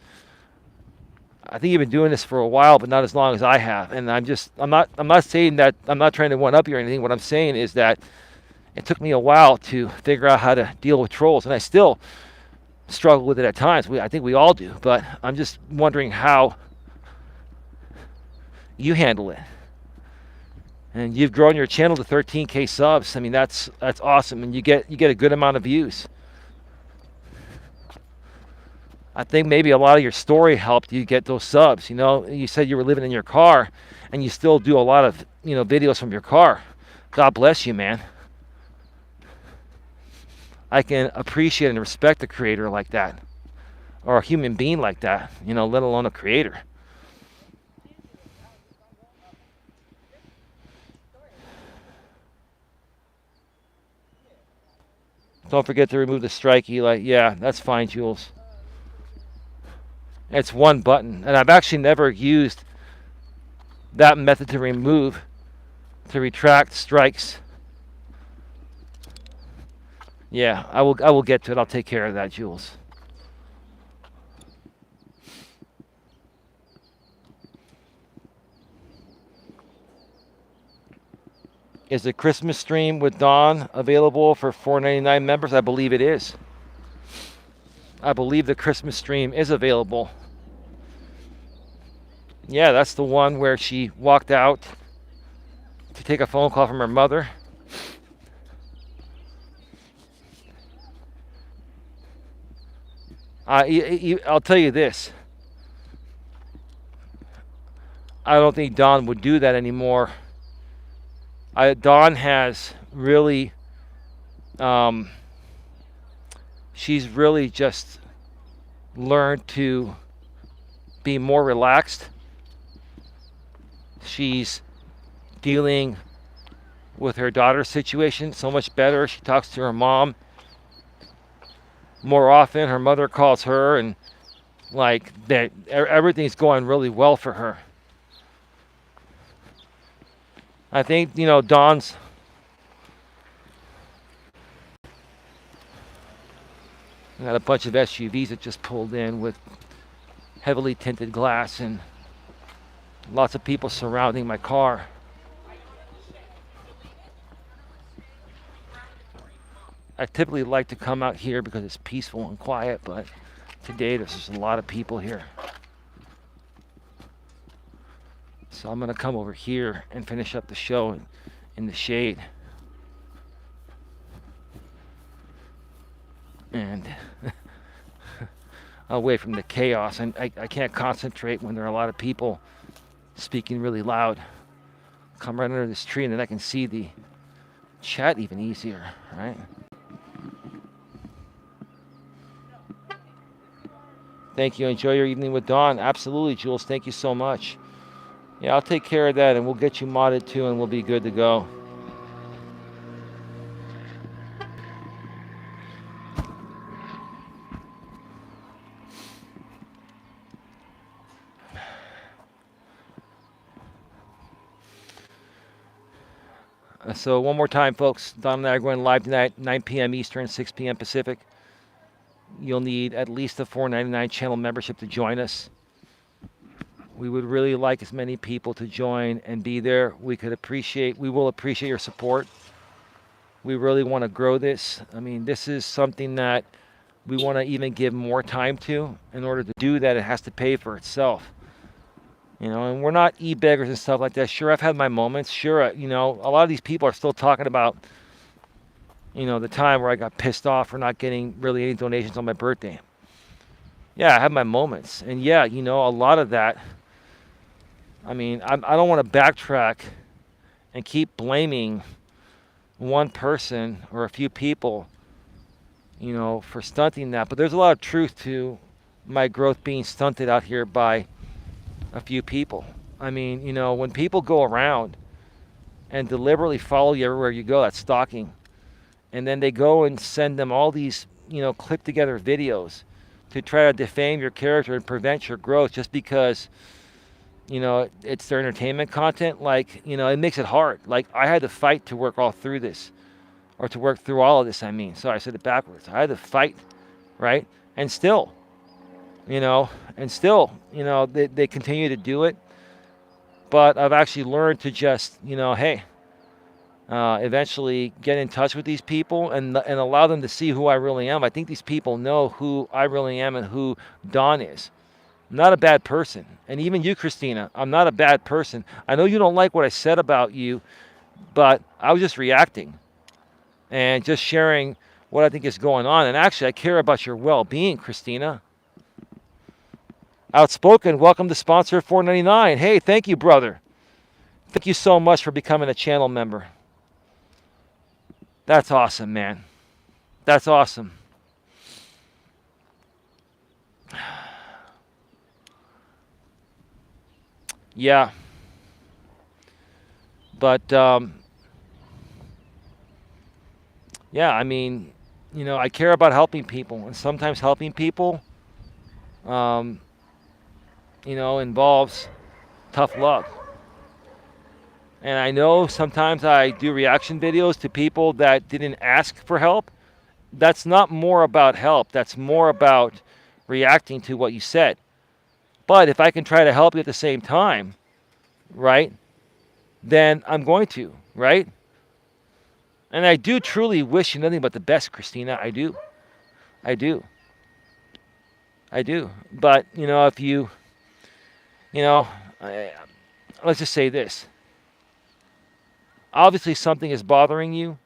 I think you've been doing this for a while, but not as long as I have. And I'm not saying that, I'm not trying to one up you or anything. What I'm saying is that it took me a while to figure out how to deal with trolls, and I still struggle with it at times. I think we all do, but I'm just wondering how you handle it. And you've grown your channel to 13K subs. I mean, that's awesome, and you get a good amount of views. I think maybe a lot of your story helped you get those subs. You know, you said you were living in your car, and you still do a lot of, videos from your car. God bless you, man. I can appreciate and respect a creator like that, or a human being like that, let alone a creator. Don't forget to remove the strike, Eli. Yeah, that's fine, Jules. It's one button, and I've actually never used that method to retract strikes. Yeah, I will get to it. I'll take care of that, Jules. Is the Christmas stream with Dawn available for $4.99 members? I believe it is. I believe the Christmas stream is available. Yeah, that's the one where she walked out to take a phone call from her mother. I'll tell you this. I don't think Dawn would do that anymore. Dawn has really, she's really just learned to be more relaxed. She's dealing with her daughter's situation so much better. She talks to her mom more often. Her mother calls her, and like that, everything's going really well for her. I think, Dawn's got a bunch of SUVs that just pulled in with heavily tinted glass and lots of people surrounding my car. I typically like to come out here because it's peaceful and quiet, but today there's just a lot of people here. So I'm going to come over here and finish up the show in the shade. And away from the chaos. And I can't concentrate when there are a lot of people speaking really loud. Come right under this tree and then I can see the chat even easier, right? Thank you. Enjoy your evening with Dawn. Absolutely, Jules. Thank you so much. Yeah, I'll take care of that, and we'll get you modded too, and we'll be good to go. So one more time, folks. Don and I are going live tonight, 9 p.m. Eastern, 6 p.m. Pacific. You'll need at least a $4.99 channel membership to join us. We would really like as many people to join and be there. We will appreciate your support. We really want to grow this. I mean, this is something that we want to even give more time to. In order to do that, it has to pay for itself. And we're not e-beggars and stuff like that. Sure, I've had my moments. Sure, a lot of these people are still talking about, the time where I got pissed off for not getting really any donations on my birthday. Yeah, I have my moments. And yeah, a lot of that, I don't want to backtrack and keep blaming one person or a few people, for stunting that. But there's a lot of truth to my growth being stunted out here by a few people. When people go around and deliberately follow you everywhere you go, that's stalking. And then they go and send them all these, clipped together videos to try to defame your character and prevent your growth just because, it's their entertainment content. It makes it hard. Like, I had to fight to work all through this, or to work through all of this. Sorry, I said it backwards. I had to fight, right? And still, they continue to do it. But I've actually learned to just, eventually get in touch with these people and allow them to see who I really am. I think these people know who I really am and who Dawn is. I'm not a bad person. And even you, Christina, I'm not a bad person. I know you don't like what I said about you, but I was just reacting and just sharing what I think is going on. And actually, I care about your well-being, Christina. Outspoken, welcome to sponsor $4.99. Hey, thank you, brother. Thank you so much for becoming a channel member. That's awesome, man. That's awesome. Yeah. But, yeah, I care about helping people. And sometimes helping people, involves tough love. And I know sometimes I do reaction videos to people that didn't ask for help. That's not more about help. That's more about reacting to what you said. But if I can try to help you at the same time, right, then I'm going to, right? And I do truly wish you nothing but the best, Christina. I do. I do. I do. But, if you know, I, let's just say this. Obviously, something is bothering you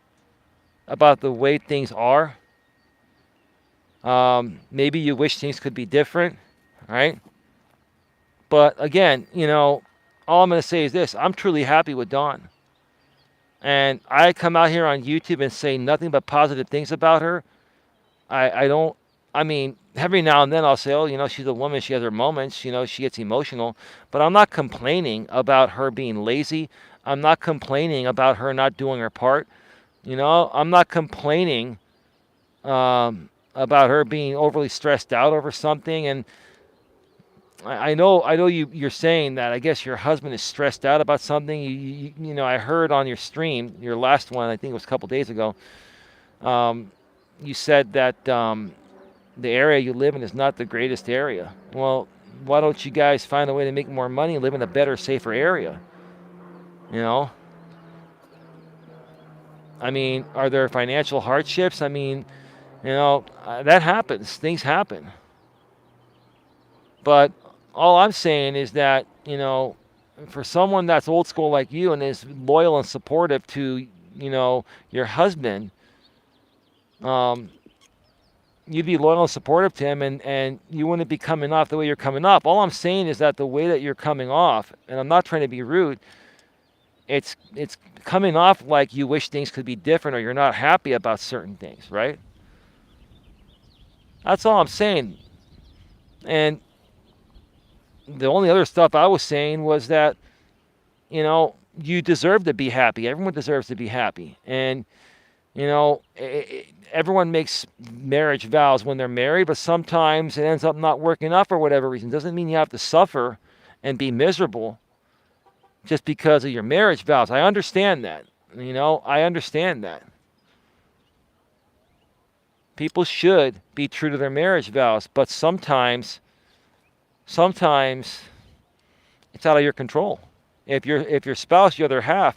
about the way things are. Maybe you wish things could be different, right? But again, all I'm going to say is this. I'm truly happy with Dawn. And I come out here on YouTube and say nothing but positive things about her. I don't, I mean, every now and then I'll say, oh, she's a woman. She has her moments. She gets emotional. But I'm not complaining about her being lazy. I'm not complaining about her not doing her part. I'm not complaining about her being overly stressed out over something. And I know you're saying that. I guess your husband is stressed out about something. I heard on your stream, your last one, I think it was a couple days ago. You said that the area you live in is not the greatest area. Well, why don't you guys find a way to make more money and live in a better, safer area? I mean, are there financial hardships? I mean, that happens. Things happen. But all I'm saying is that, for someone that's old school like you and is loyal and supportive to, your husband, you'd be loyal and supportive to him, and you wouldn't be coming off the way you're coming off. All I'm saying is that the way that you're coming off, and I'm not trying to be rude, it's coming off like you wish things could be different or you're not happy about certain things, right? That's all I'm saying. And the only other stuff I was saying was that, you deserve to be happy. Everyone deserves to be happy. And, everyone makes marriage vows when they're married, but sometimes it ends up not working out for whatever reason. Doesn't mean you have to suffer and be miserable just because of your marriage vows. I understand that. I understand that. People should be true to their marriage vows, but sometimes it's out of your control. If your spouse, your other half,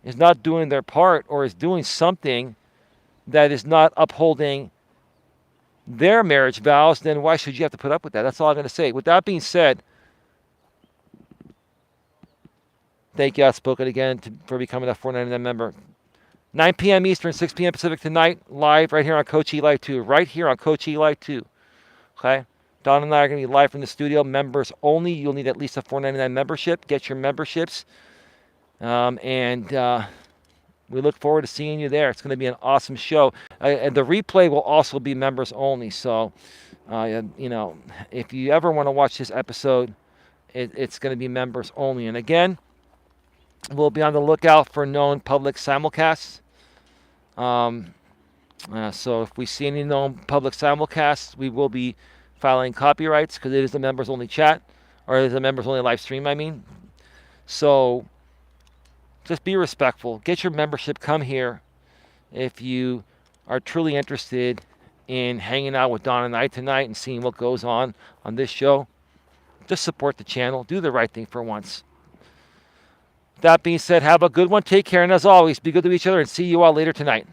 is not doing their part or is doing something that is not upholding their marriage vows, then why should you have to put up with that? That's all I'm going to say. With that being said, thank you, Outspoken, again, for becoming a $4.99 member. 9 p.m. Eastern, 6 p.m. Pacific tonight, live right here on Coach Eli 2. Right here on Coach Eli 2. Okay? Don and I are going to be live from the studio, members only. You'll need at least a $4.99 membership. Get your memberships. And we look forward to seeing you there. It's going to be an awesome show. And the replay will also be members only. So, if you ever want to watch this episode, it's going to be members only. And again, we'll be on the lookout for known public simulcasts. So if we see any known public simulcasts, we will be filing copyrights because it is a members only chat, or it is a members only live stream, I mean. So just be respectful. Get your membership. Come here if you are truly interested in hanging out with Don and I tonight and seeing what goes on this show. Just support the channel. Do the right thing for once. That being said, have a good one. Take care. And as always, be good to each other and see you all later tonight.